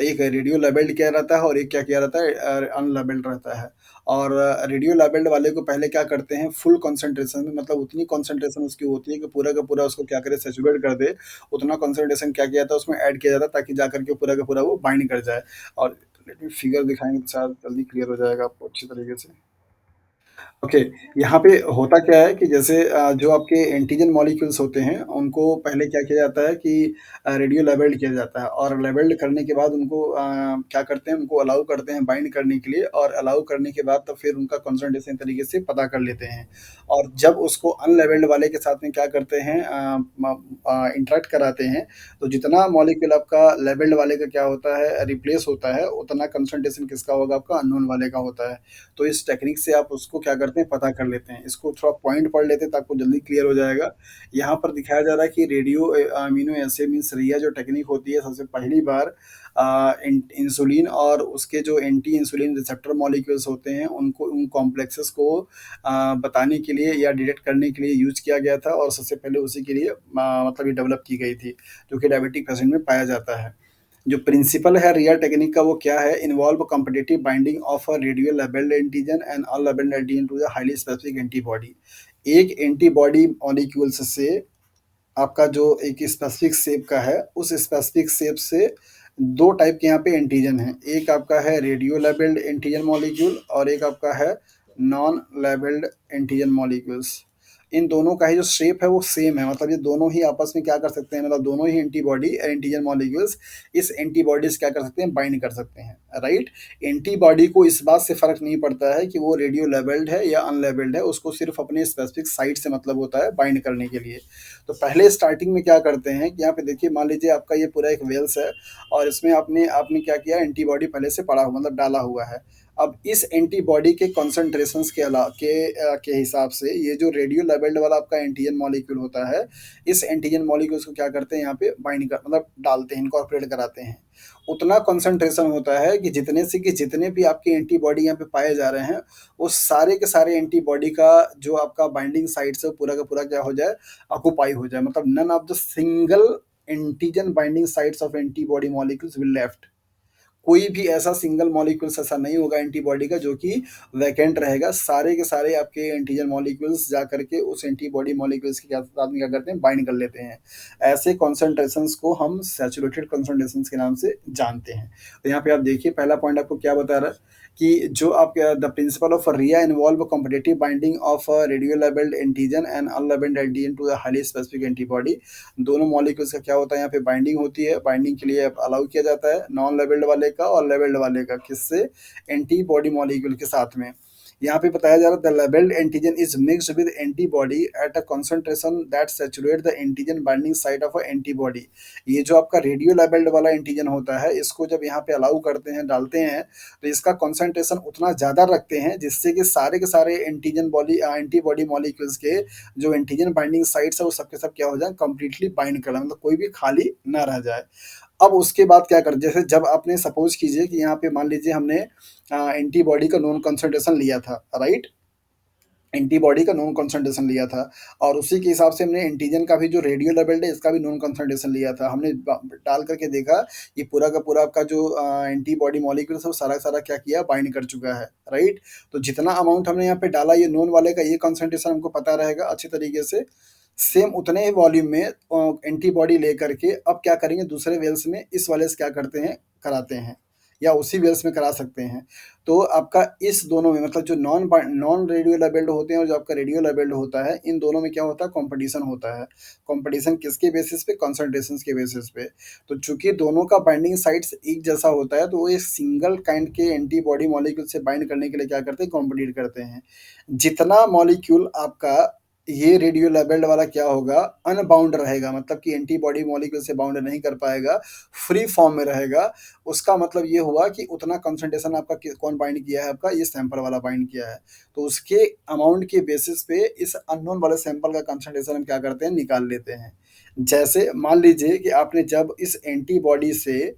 एक रेडियो लेबल्ड किया रहता है और एक क्या किया रहता है अनलेबल्ड रहता है। और रेडियो लेबल्ड वाले को पहले क्या करते हैं फुल कंसंट्रेशन में मतलब उतनी कंसंट्रेशन उसकी होती है कि पूरा का पूरा उसको क्या करे सैचुरेट कर दे। उतना कंसंट्रेशन क्या किया जाता है उसमें ऐड किया जाता है ताकि जा करके पूरा का पूरा वो बाइंड कर जाए। और लेट मी फिगर दिखाएंगे तो शायद जल्दी क्लियर हो जाएगा आपको अच्छी तरीके से। ओके, यहाँ पे होता क्या है कि जैसे जो आपके एंटीजन मॉलिक्यूल्स होते हैं, उनको पहले क्या किया जाता है कि रेडियो लेबल्ड किया जाता है और लेबल्ड करने के बाद उनको क्या करते हैं, उनको अलाउ करते हैं बाइंड करने के लिए और अलाउ करने के बाद तो फिर उनका कंसंट्रेशन तरीके से पता कर लेते हैं। और जब उसको अनलेबल्ड वाले के साथ में क्या करते हैं इंटरैक्ट कराते हैं, तो जितना मॉलिक्यूल आपका लेबल्ड वाले का क्या होता है रिप्लेस होता है, उतना कंसंट्रेशन किसका होगा आपका अननोन वाले का होता है। तो इस टेक्निक से आप उसको क्या करते हैं पता कर लेते हैं। इसको थोड़ा पॉइंट पढ़ लेते हैं तो आपको जल्दी क्लियर हो जाएगा। यहाँ पर दिखाया जा रहा है कि रेडियो अमीनो एसिड मीन्स रिया जो टेक्निक होती है सबसे पहली बार इंसुलिन और उसके जो एंटी इंसुलिन रिसेप्टर मॉलिक्यूल्स होते हैं उनको उन कॉम्प्लेक्सेस को बताने के लिए या डिटेक्ट करने के लिए यूज किया गया था और सबसे पहले उसी के लिए मतलब ये डेवलप की गई थी, जो कि डायबिटिक पेशेंट में पाया जाता है। जो प्रिंसिपल है रिया टेक्निक का वो क्या है, involve competitive binding of a radio labelled antigen and unlabelled antigen to the highly specific antibody. एक एंटीबॉडी मॉलिक्यूल्स से आपका जो एक स्पेसिफिक शेप का है उस स्पेसिफिक शेप से दो टाइप के यहाँ पे एंटीजन हैं, एक आपका है रेडियो लेबल्ड एंटीजन मॉलिक्यूल और एक आपका है नॉन लेबल्ड एंटीजन मॉलिक्यूल्स। इन दोनों का ही जो शेप है वो सेम है, मतलब ये दोनों ही आपस में क्या कर सकते हैं, मतलब दोनों ही एंटीबॉडी एंटीजन मॉलिक्यूल्स इस एंटीबॉडी से क्या कर सकते हैं, बाइंड कर सकते हैं, राइट। एंटीबॉडी को इस बात से फर्क नहीं पड़ता है कि वो रेडियो लेबल्ड है या अनलेबल्ड है, उसको सिर्फ अपने स्पेसिफिक साइट से मतलब होता है बाइंड करने के लिए। तो पहले स्टार्टिंग में क्या करते हैं कि यहाँ पे देखिए, मान लीजिए आपका ये पूरा एक वेल्स है और इसमें आपने आपने क्या किया, एंटीबॉडी पहले से पड़ा हुआ मतलब डाला हुआ है। अब इस एंटीबॉडी के कॉन्सेंट्रेशंस के हिसाब से ये जो रेडियो लेबल्ड वाला आपका एंटीजन मॉलिक्यूल होता है, इस एंटीजन मॉलिक्यूल्स को क्या करते हैं यहाँ पे बाइंड कर मतलब डालते हैं, इनकॉर्पोरेट कराते हैं। उतना कॉन्सेंट्रेशन होता है कि जितने से कि जितने भी आपके एंटीबॉडी यहाँ पे पाए जा रहे हैं वो सारे के सारे एंटीबॉडी का जो आपका बाइंडिंग साइट से पूरा का पूरा क्या हो जाए, ऑक्यूपाई हो जाए, मतलब none of the single antigen binding sites of antibody molecules will left. कोई भी ऐसा सिंगल मॉलिक्यूल्स ऐसा नहीं होगा एंटीबॉडी का जो कि वैकेंट रहेगा, सारे के सारे आपके एंटीजन मॉलिक्यूल्स जा करके उस एंटीबॉडी मॉलिक्यूल्स के साथ में क्या करते हैं, बाइंड कर लेते हैं। ऐसे कॉन्सेंट्रेशंस को हम सैचुरेटेड कॉन्सेंट्रेशंस के नाम से जानते हैं। तो यहाँ पे आप देखिए पहला पॉइंट आपको क्या बता रहा है कि जो आप the principle of RIA involve competitive binding of radio labelled antigen and unlabelled antigen to the highly specific antibody. दोनों मॉलिक्यूल्स का क्या होता है, यहाँ पे बाइंडिंग होती है, बाइंडिंग के लिए अलाउ किया जाता है नॉन लेबल्ड वाले का और लेबल्ड वाले का, किससे, एंटीबॉडी मॉलिक्यूल के साथ में। यहाँ पे बताया जा रहा है the labelled antigen is mixed with antibody at a concentration that saturate the antigen binding site of a antibody. ये जो आपका रेडियो लेबल्ड वाला एंटीजन होता है इसको जब यहाँ पे अलाउ करते हैं, डालते हैं, तो इसका कंसंट्रेशन उतना ज़्यादा रखते हैं जिससे कि सारे के सारे एंटीबॉडी मॉलिक्यूल्स के जो एंटीजन बाइंडिंग साइट्स है वो सबके सब क्या हो जाए, कंप्लीटली बाइंड कर, मतलब कोई भी खाली ना रह जाए। अब उसके बाद क्या कर, जैसे जब आपने सपोज कीजिए कि यहाँ पे मान लीजिए हमने एंटीबॉडी का नॉन कंसंट्रेशन लिया था, राइट, एंटीबॉडी का नॉन कंसंट्रेशन लिया था और उसी के हिसाब से हमने एंटीजन का भी जो रेडियो लेबल्ड है इसका भी नॉन कंसंट्रेशन लिया था। हमने डाल करके देखा ये पूरा का पूरा आपका जो एंटीबॉडी मॉलिक्यूल है वो सारा सारा क्या किया, बाइंड कर चुका है, राइट। तो जितना अमाउंट हमने यहाँ पे डाला ये नॉन वाले का ये कंसंट्रेशन हमको पता रहेगा अच्छी तरीके से। सेम उतने ही वॉल्यूम में एंटीबॉडी लेकर के अब क्या करेंगे, दूसरे वेल्स में इस वाले से क्या करते हैं, कराते हैं, या उसी वेल्स में करा सकते हैं। तो आपका इस दोनों में मतलब जो नॉन रेडियो लेबल्ड होते हैं और जो आपका रेडियो लेबल्ड होता है, इन दोनों में क्या होता है, कंपटीशन होता है। कंपटीशन किसके बेसिस पे, कंसंट्रेशंस के बेसिस पे। तो चूंकि दोनों का बाइंडिंग साइट्स एक जैसा होता है तो वो एक सिंगल काइंड के एंटीबॉडी मॉलिक्यूल से बाइंड करने के लिए क्या करते हैं, कॉम्पिटिट करते हैं। जितना मॉलिक्यूल आपका ये रेडियो लेबल्ड वाला क्या होगा, अनबाउंड रहेगा, मतलब कि एंटीबॉडी मॉलिक्यूल से बाउंड नहीं कर पाएगा, फ्री फॉर्म में रहेगा। उसका मतलब ये हुआ कि उतना कंसंट्रेशन आपका कौन बाइंड किया है, आपका ये सैंपल वाला बाइंड किया है। तो उसके अमाउंट के बेसिस पे इस अननोन वाले सैंपल का कंसंट्रेशन हम क्या करते हैं, निकाल लेते हैं। जैसे मान लीजिए कि आपने जब इस एंटीबॉडी से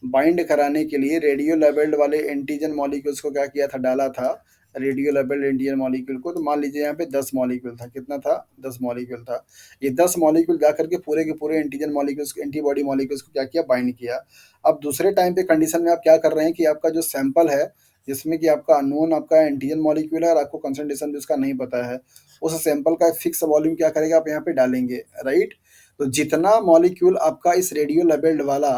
बाइंड कराने के लिए रेडियो लेबल्ड वाले एंटीजन मॉलिक्यूल्स को क्या किया था, डाला था रेडियो लेबल्ड एंटीजन मॉलिक्यूल को, तो मान लीजिए यहाँ पे 10 मॉलिक्यूल था, कितना था, 10 मॉलिक्यूल था। ये 10 मॉलिक्यूल जा करके पूरे के पूरे एंटीजन मॉलिक्यूल्स एंटीबॉडी मॉलिक्यूल्स को क्या किया, बाइंड किया। अब दूसरे टाइम पे कंडीशन में आप क्या कर रहे हैं कि आपका जो सैंपल है जिसमें कि आपका अननोन आपका एंटीजन मॉलिक्यूल है और आपको कंसंट्रेशन भी उसका नहीं पता है, उस सैंपल का फिक्स वॉल्यूम क्या करेगा, आप यहाँ पे डालेंगे, राइट। तो जितना मॉलिक्यूल आपका इस रेडियो लेबल्ड वाला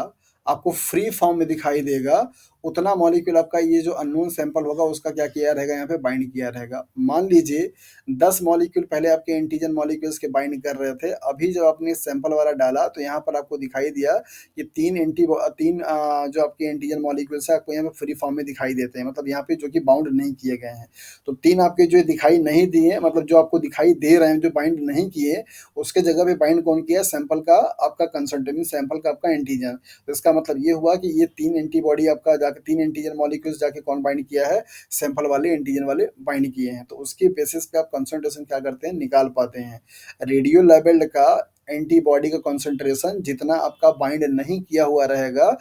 आपको फ्री फॉर्म में दिखाई देगा, उतना मॉलिक्यूल आपका ये जो अननोन सैंपल होगा उसका क्या किया रहेगा, यहाँ पे बाइंड किया रहेगा। मान लीजिए 10 मॉलिक्यूल पहले आपके एंटीजन मॉलिक्यूल्स के बाइंड कर रहे थे, अभी जब आपने सैंपल वाला डाला तो यहाँ पर आपको दिखाई दिया कि तीन जो आपके एंटीजन मॉलिक्यूल्स है आपको यहाँ पे फ्री फॉर्म में दिखाई देते हैं, मतलब यहाँ पे जो कि बाउंड नहीं किए गए हैं। तो 3 आपके जो दिखाई नहीं दिए, मतलब जो आपको दिखाई दे रहे हैं जो बाइंड नहीं किए, उसके जगह पे बाइंड कौन किया, सैंपल का आपका कंसंट्रेशन, सैंपल का आपका एंटीजन। तो इसका मतलब ये हुआ कि ये 3 एंटीबॉडी आपका जाके 3 एंटीजन मॉलिक्यूल्स जाके कौन बाइंड किया है, सैंपल वाले एंटीजन वाले बाइंड किए हैं। तो उसके बेसिस पे आप कंसंट्रेशन क्या करते हैं, निकाल पाते हैं। रेडियो लेबल्ड का एंटीबॉडी का कंसंट्रेशन जितना आपका बाइंड नहीं किया हुआ रहेगा,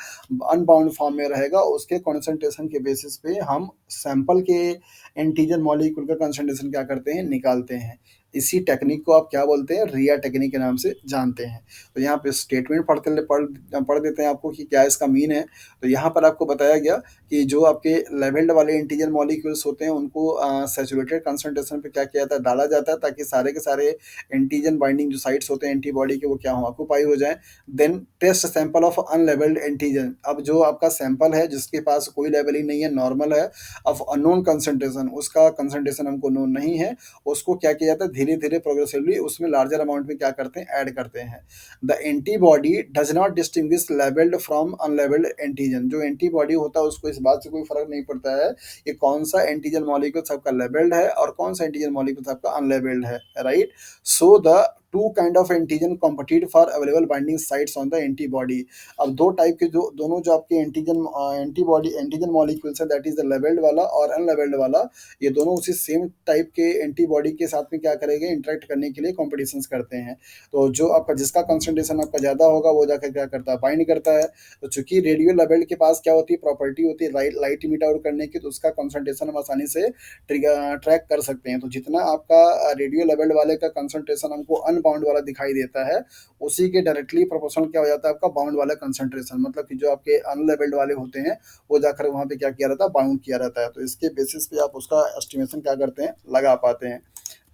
अनबाउंड फॉर्म में रहेगा, उसके कंसंट्रेशन के बेसिस पे हम सैंपल के एंटीजन मॉलिक्यूल का कंसंट्रेशन क्या करते हैं, निकालते हैं। इसी टेक्निक को आप क्या बोलते हैं, रिया टेक्निक के नाम से जानते हैं। तो यहाँ पे स्टेटमेंट पढ़ देते हैं आपको कि क्या इसका मीन है। तो यहाँ पर आपको बताया गया कि जो आपके लेवल्ड वाले एंटीजन मॉलिक्यूल्स होते हैं उनको सैचुरेटेड कंसंट्रेशन पे क्या किया जाता है, डाला जाता है, ताकि सारे के सारे एंटीजन बाइंडिंग जो साइट्स होते हैं एंटीबॉडी के वो क्या हो, ऑक्यूपाई हो जाए। Then test sample of unlabelled antigen. अब जो आपका सैंपल है जिसके पास कोई लेवलिंग नहीं है, नॉर्मल है, ऑफ अननोन कंसंट्रेशन, उसका कंसंट्रेशन हमको नोन नहीं है, उसको क्या किया जाता है, धीरे धीरे प्रोग्रेसिवली उसमें लार्जर अमाउंट में क्या करते हैं, ऐड करते हैं। The antibody does not distinguish labelled from unlabelled antigen. जो एंटीबॉडी होता है उसको इस बात से कोई फर्क नहीं पड़ता है कि कौन सा एंटीजन मॉलिक्यूल आपका लेबल्ड है और कौन सा एंटीजन मॉलिक्यूल आपका अनलेबल्ड है, right. So the two kind of antigen compete for available binding sites on the antibody. अब दो टाइप के जो दोनों जो आपके एंटीबॉडी एंटीजन मॉलिक्यूल्स है, दैट इज द लेबल्ड वाला और अनलेबल्ड वाला, ये दोनों उसी सेम टाइप के एंटीबॉडी के साथ में क्या करेंगे, इंटरेक्ट करने के लिए कॉम्पिटिशन्स करते हैं। तो जो आपका जिसका कंसंट्रेशन आपका ज़्यादा होगा वो जाकर क्या करता है, बाइंड करता है। तो चूंकि रेडियो लेबल्ड के पास क्या होती है, प्रॉपर्टी होती है लाइट इमिट आउट करने की, तो उसका कंसंट्रेशन हम आसानी से ट्रैक कर सकते हैं। तो जितना आपका रेडियो लेबल्ड वाले का कंसंट्रेशन हमको अनबाउंड वाला दिखाई देता है, उसी के डायरेक्टली प्रोपोर्शनल क्या हो जाता है आपका बाउंड वाला कंसंट्रेशन। मतलब कि जो आपके अनलेबल्ड वाले होते हैं वो जाकर वहाँ पे क्या किया रहता है, बाउंड किया रहता है। तो इसके बेसिस पे आप उसका एस्टिमेशन क्या करते हैं, लगा पाते हैं।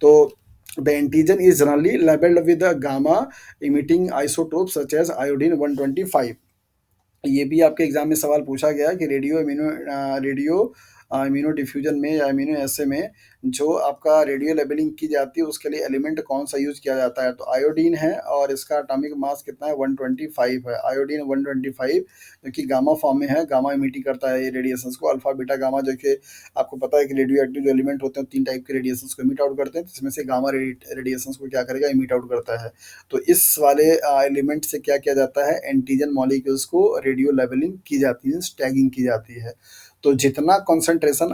तो the antigen is generally labeled with a gamma emitting isotope such as iodine 125। ये भी आपके एग्जाम में सवाल पूछा गया कि रेडियो इम्यूनो डिफ्यूजन में या इम्यूनो एसे में जो आपका रेडियो लेबलिंग की जाती है उसके लिए एलिमेंट कौन सा यूज किया जाता है। तो आयोडीन है और इसका एटॉमिक मास कितना है, 125 है। आयोडीन 125 जो कि गामा फॉर्म में है, गामा इमिट करता है ये रेडिएशंस को, अल्फा बीटा गामा। जो कि आपको पता है कि रेडियो एक्टिव जो एलिमेंट होते हैं 3 टाइप के रेडिएशंस को इमिट आउट करते हैं, जिसमें से गामा रेडिएशंस को क्या करेगा, इमिट आउट करता है। तो इस वाले एलिमेंट से क्या किया जाता है, एंटीजन मॉलिक्यूल्स को रेडियो लेवलिंग की जाती है, टैगिंग की जाती है। तो जितना कंसंट्रेशन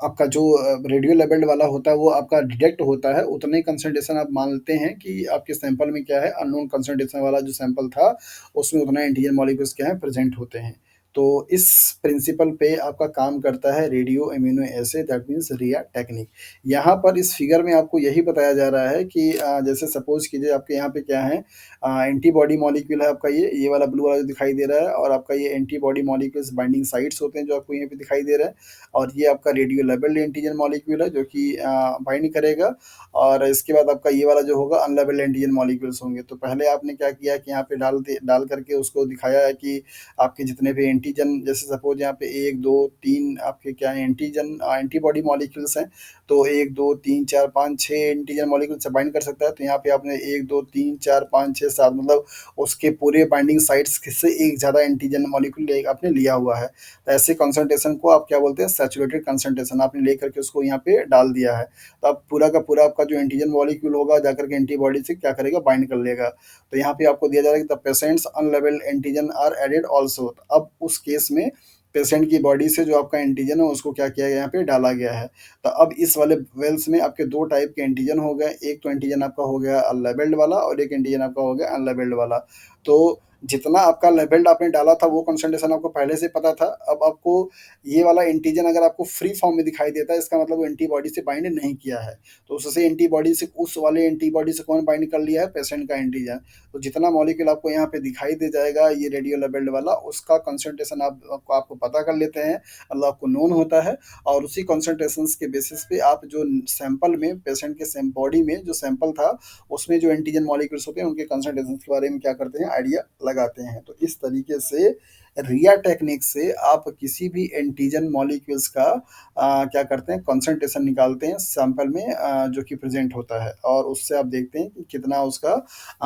आपका जो रेडियो लेबल्ड वाला होता है वो आपका डिटेक्ट होता है, उतने ही कंसंट्रेशन आप मानते हैं कि आपके सैंपल में क्या है, अननोन कंसंट्रेशन वाला जो सैंपल था उसमें उतना एंटीजन मॉलिक्यूल्स क्या है, प्रेजेंट होते हैं। तो इस प्रिंसिपल पे आपका काम करता है radio immuno assay, that means RIA technique. यहाँ पर इस फिगर में आपको यही बताया जा रहा है कि जैसे सपोज कीजिए आपके यहाँ पे क्या है, एंटीबॉडी मॉलिक्यूल है आपका, ये वाला ब्लू वाला जो दिखाई दे रहा है, और आपका ये एंटीबॉडी मॉलिक्यूल्स बाइंडिंग साइट्स होते हैं जो आपको यहाँ पे दिखाई दे रहा है। और ये आपका रेडियो लेबल्ड एंटीजन मॉलिक्यूल है जो कि बाइंड करेगा। और इसके बाद आपका ये वाला जो होगा अनलेबल्ड एंटीजन मॉलिक्यूल्स होंगे। तो पहले आपने क्या किया कि यहाँ पे डाल करके उसको दिखाया है कि आपके जितने भी एंटीजन, जैसे सपोज यहाँ पे 1 2 3 आपके क्या है एंटीजन एंटीबॉडी मॉलिक्यूल्स हैं, तो 1 2 3 4 5 6 एंटीजन मॉलिक्यूल से बाइंड कर सकता है। तो यहाँ पे आपने 1 2 3 4 5 6 7 मतलब उसके पूरे बाइंडिंग साइट्स से एक ज़्यादा एंटीजन मॉलिक्यूल आपने लिया हुआ है। तो ऐसे कंसंट्रेशन को आप क्या बोलते हैं, सैचुरेटेड कंसंट्रेशन आपने लेकर के उसको यहाँ पे डाल दिया है। तो अब पूरा का पूरा आपका जो एंटीजन मॉलिक्यूल होगा जाकर के एंटीबॉडी से क्या करेगा, बाइंड कर लेगा। तो यहाँ पे आपको दिया जा रहा है कि the patients unlabelled antigen are added also. अब उस केस में पेशेंट की बॉडी से जो आपका एंटीजन है उसको क्या किया गया, यहाँ पे डाला गया है। तो अब इस वाले वेल्स में आपके 2 टाइप के एंटीजन हो गए, एक तो एंटीजन आपका हो गया अनलेबल्ड वाला और एक एंटीजन आपका हो गया अनलेबल्ड वाला। तो जितना आपका लेबल्ड आपने डाला था वो कंसंट्रेशन आपको पहले से पता था। अब आपको ये वाला एंटीजन अगर आपको फ्री फॉर्म में दिखाई देता है, इसका मतलब वो एंटीबॉडी से बाइंड नहीं किया है। तो उससे एंटीबॉडी से उस वाले एंटीबॉडी से कौन बाइंड कर लिया है, पेशेंट का एंटीजन। तो जितना मॉलिक्यूल आपको यहाँ पे दिखाई दे जाएगा ये रेडियो लेबल्ड वाला, उसका कंसंट्रेशन आपको पता कर लेते हैं, मतलब आपको नोन होता है। और उसी कंसंट्रेशंस के बेसिस पे आप जो सैंपल में पेशेंट के सेम बॉडी में जो सैंपल था उसमें जो एंटीजन मॉलिक्यूल्स होते हैं उनके कंसंट्रेशन के बारे में क्या करते हैं, आइडिया लगाते हैं। तो इस तरीके से रिया टेक्निक से आप किसी भी एंटीजन मॉलिक्यूल्स का क्या करते हैं, कंसंट्रेशन निकालते हैं सैंपल में जो कि प्रेजेंट होता है, और उससे आप देखते हैं कि कितना उसका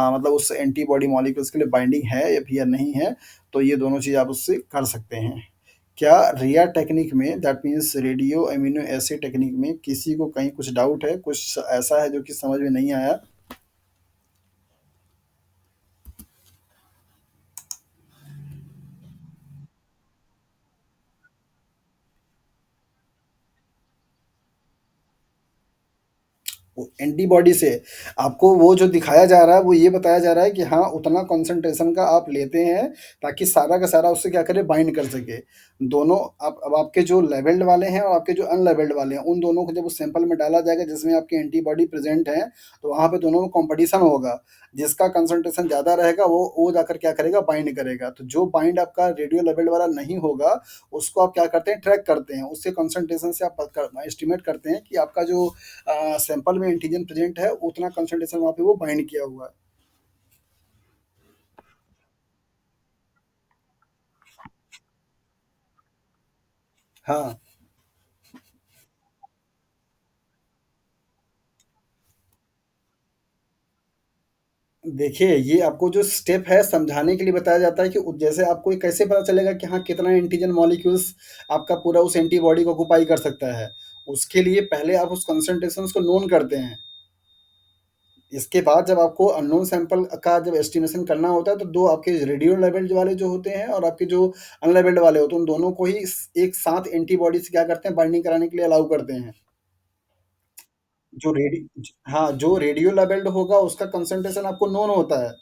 मतलब उस एंटीबॉडी मॉलिक्यूल्स के लिए बाइंडिंग है या फिर या नहीं है। तो ये दोनों चीज़ आप उससे कर सकते हैं। क्या रिया टेक्निक में, that means radio amino acid technique में, किसी को कहीं कुछ डाउट है, कुछ ऐसा है जो कि समझ में नहीं आया? एंटीबॉडी से आपको वो जो दिखाया जा रहा है, वो ये बताया जा रहा है कि हाँ, उतना कॉन्सन्ट्रेशन का आप लेते हैं, ताकि सारा का सारा उससे क्या करे, बाइंड कर सके। दोनों आप अब आपके जो लेवल्ड वाले हैं और आपके जो अनलेवल्ड वाले हैं, उन दोनों को जब उस सैंपल में डाला जाएगा जिसमें आपकी एंटीबॉडी प्रेज़ेंट है, तो वहाँ पे दोनों में कॉम्पिटिशन होगा। जिसका कंसंट्रेशन ज़्यादा रहेगा वो जाकर क्या करेगा, बाइंड करेगा। तो जो बाइंड आपका रेडियो लेवल्ड वाला नहीं होगा, उसको आप क्या करते हैं, ट्रैक करते हैं। उससे कंसंट्रेशन से आप एस्टिमेट करते हैं कि आपका जो सैंपल में एंटीजन प्रेजेंट है, उतना कंसंट्रेशन वहाँ पे वो बाइंड किया हुआ है। हाँ, देखिए, ये आपको जो स्टेप है समझाने के लिए बताया जाता है कि जैसे आपको ये कैसे पता चलेगा कि हाँ, कितना एंटीजन मॉलिक्यूल्स आपका पूरा उस एंटीबॉडी को ऑक्यूपाई कर सकता है। उसके लिए पहले आप उस कंसंट्रेशंस को नोन करते हैं। इसके बाद जब आपको अननोन सैंपल का जब एस्टिमेशन करना होता है, तो 2 आपके रेडियो लेवल्ड वाले जो होते हैं और आपके जो अनलेवल्ड वाले होते हैं, उन दोनों को ही एक साथ एंटीबॉडी से क्या करते हैं, बाइंडिंग कराने के लिए अलाउ करते हैं। जो रेडी हाँ, जो रेडियो लेबल्ड होगा उसका कंसंट्रेशन आपको नोन होता है।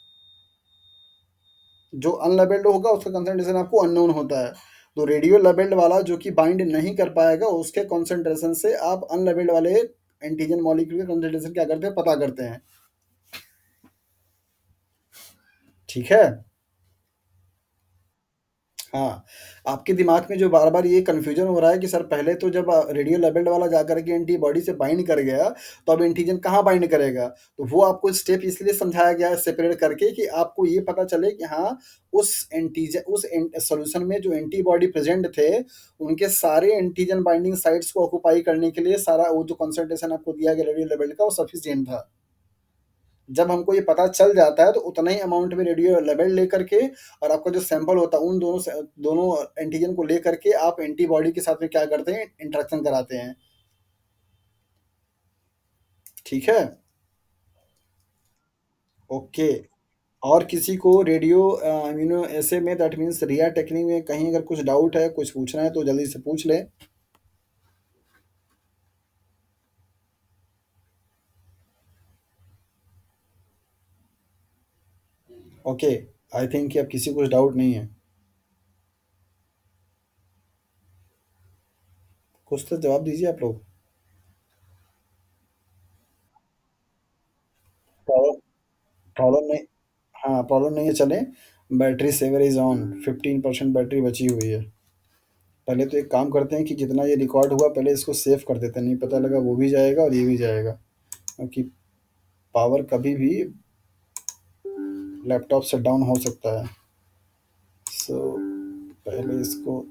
जो अनलेबल्ड होगा उसका कंसंट्रेशन आपको अननोन होता है। तो रेडियो लेबल्ड वाला जो कि बाइंड नहीं कर पाएगा, उसके कंसंट्रेशन से आप अनलेबल्ड वाले एंटीजन मॉलिक्यूल के कंसंट्रेशन क्या करते हैं, पता करते हैं। ठीक है? हाँ, आपके दिमाग में जो बार-बार ये कन्फ्यूज़न हो रहा है कि सर पहले तो जब रेडियो लेबल्ड वाला जाकर के एंटीबॉडी से बाइंड कर गया, तो अब एंटीजन कहाँ बाइंड करेगा? तो वो आपको स्टेप इसलिए समझाया गया है सेपरेट करके कि आपको ये पता चले कि हाँ, उस सॉल्यूशन में जो एंटीबॉडी प्रेज़ेंट थे, उनके सारे एंटीजन बाइंडिंग साइट्स को ऑक्यूपाई करने के लिए सारा वो जो कंसंट्रेशन आपको दिया गया रेडियो लेबल्ड का, वो सफिशिएंट था। जब हमको ये पता चल जाता है, तो उतना ही अमाउंट में रेडियो लेवल लेकर के और आपका जो सैंपल होता है, उन दोनों एंटीजन को लेकर के आप एंटीबॉडी के साथ में क्या करते हैं, इंटरेक्शन कराते हैं। ठीक है? ओके। और किसी को रेडियो इम्यूनो ऐसे में दैट मीन्स रिया टेक्निक में कहीं अगर कुछ डाउट है, कुछ पूछना है तो जल्दी से पूछ लें। ओके, आई थिंक कि अब किसी को कुछ डाउट नहीं है। कुछ तो जवाब दीजिए आप लोग। प्रॉब्लम प्रॉब्लम नहीं हाँ, प्रॉब्लम नहीं है, चलें। Battery saver is on, 15% battery बची हुई है। पहले तो एक काम करते हैं कि जितना ये रिकॉर्ड हुआ पहले इसको सेव कर देते हैं, नहीं पता लगा वो भी जाएगा और ये भी जाएगा, क्योंकि पावर कभी भी लैपटॉप शट डाउन हो सकता है। सो पहले इसको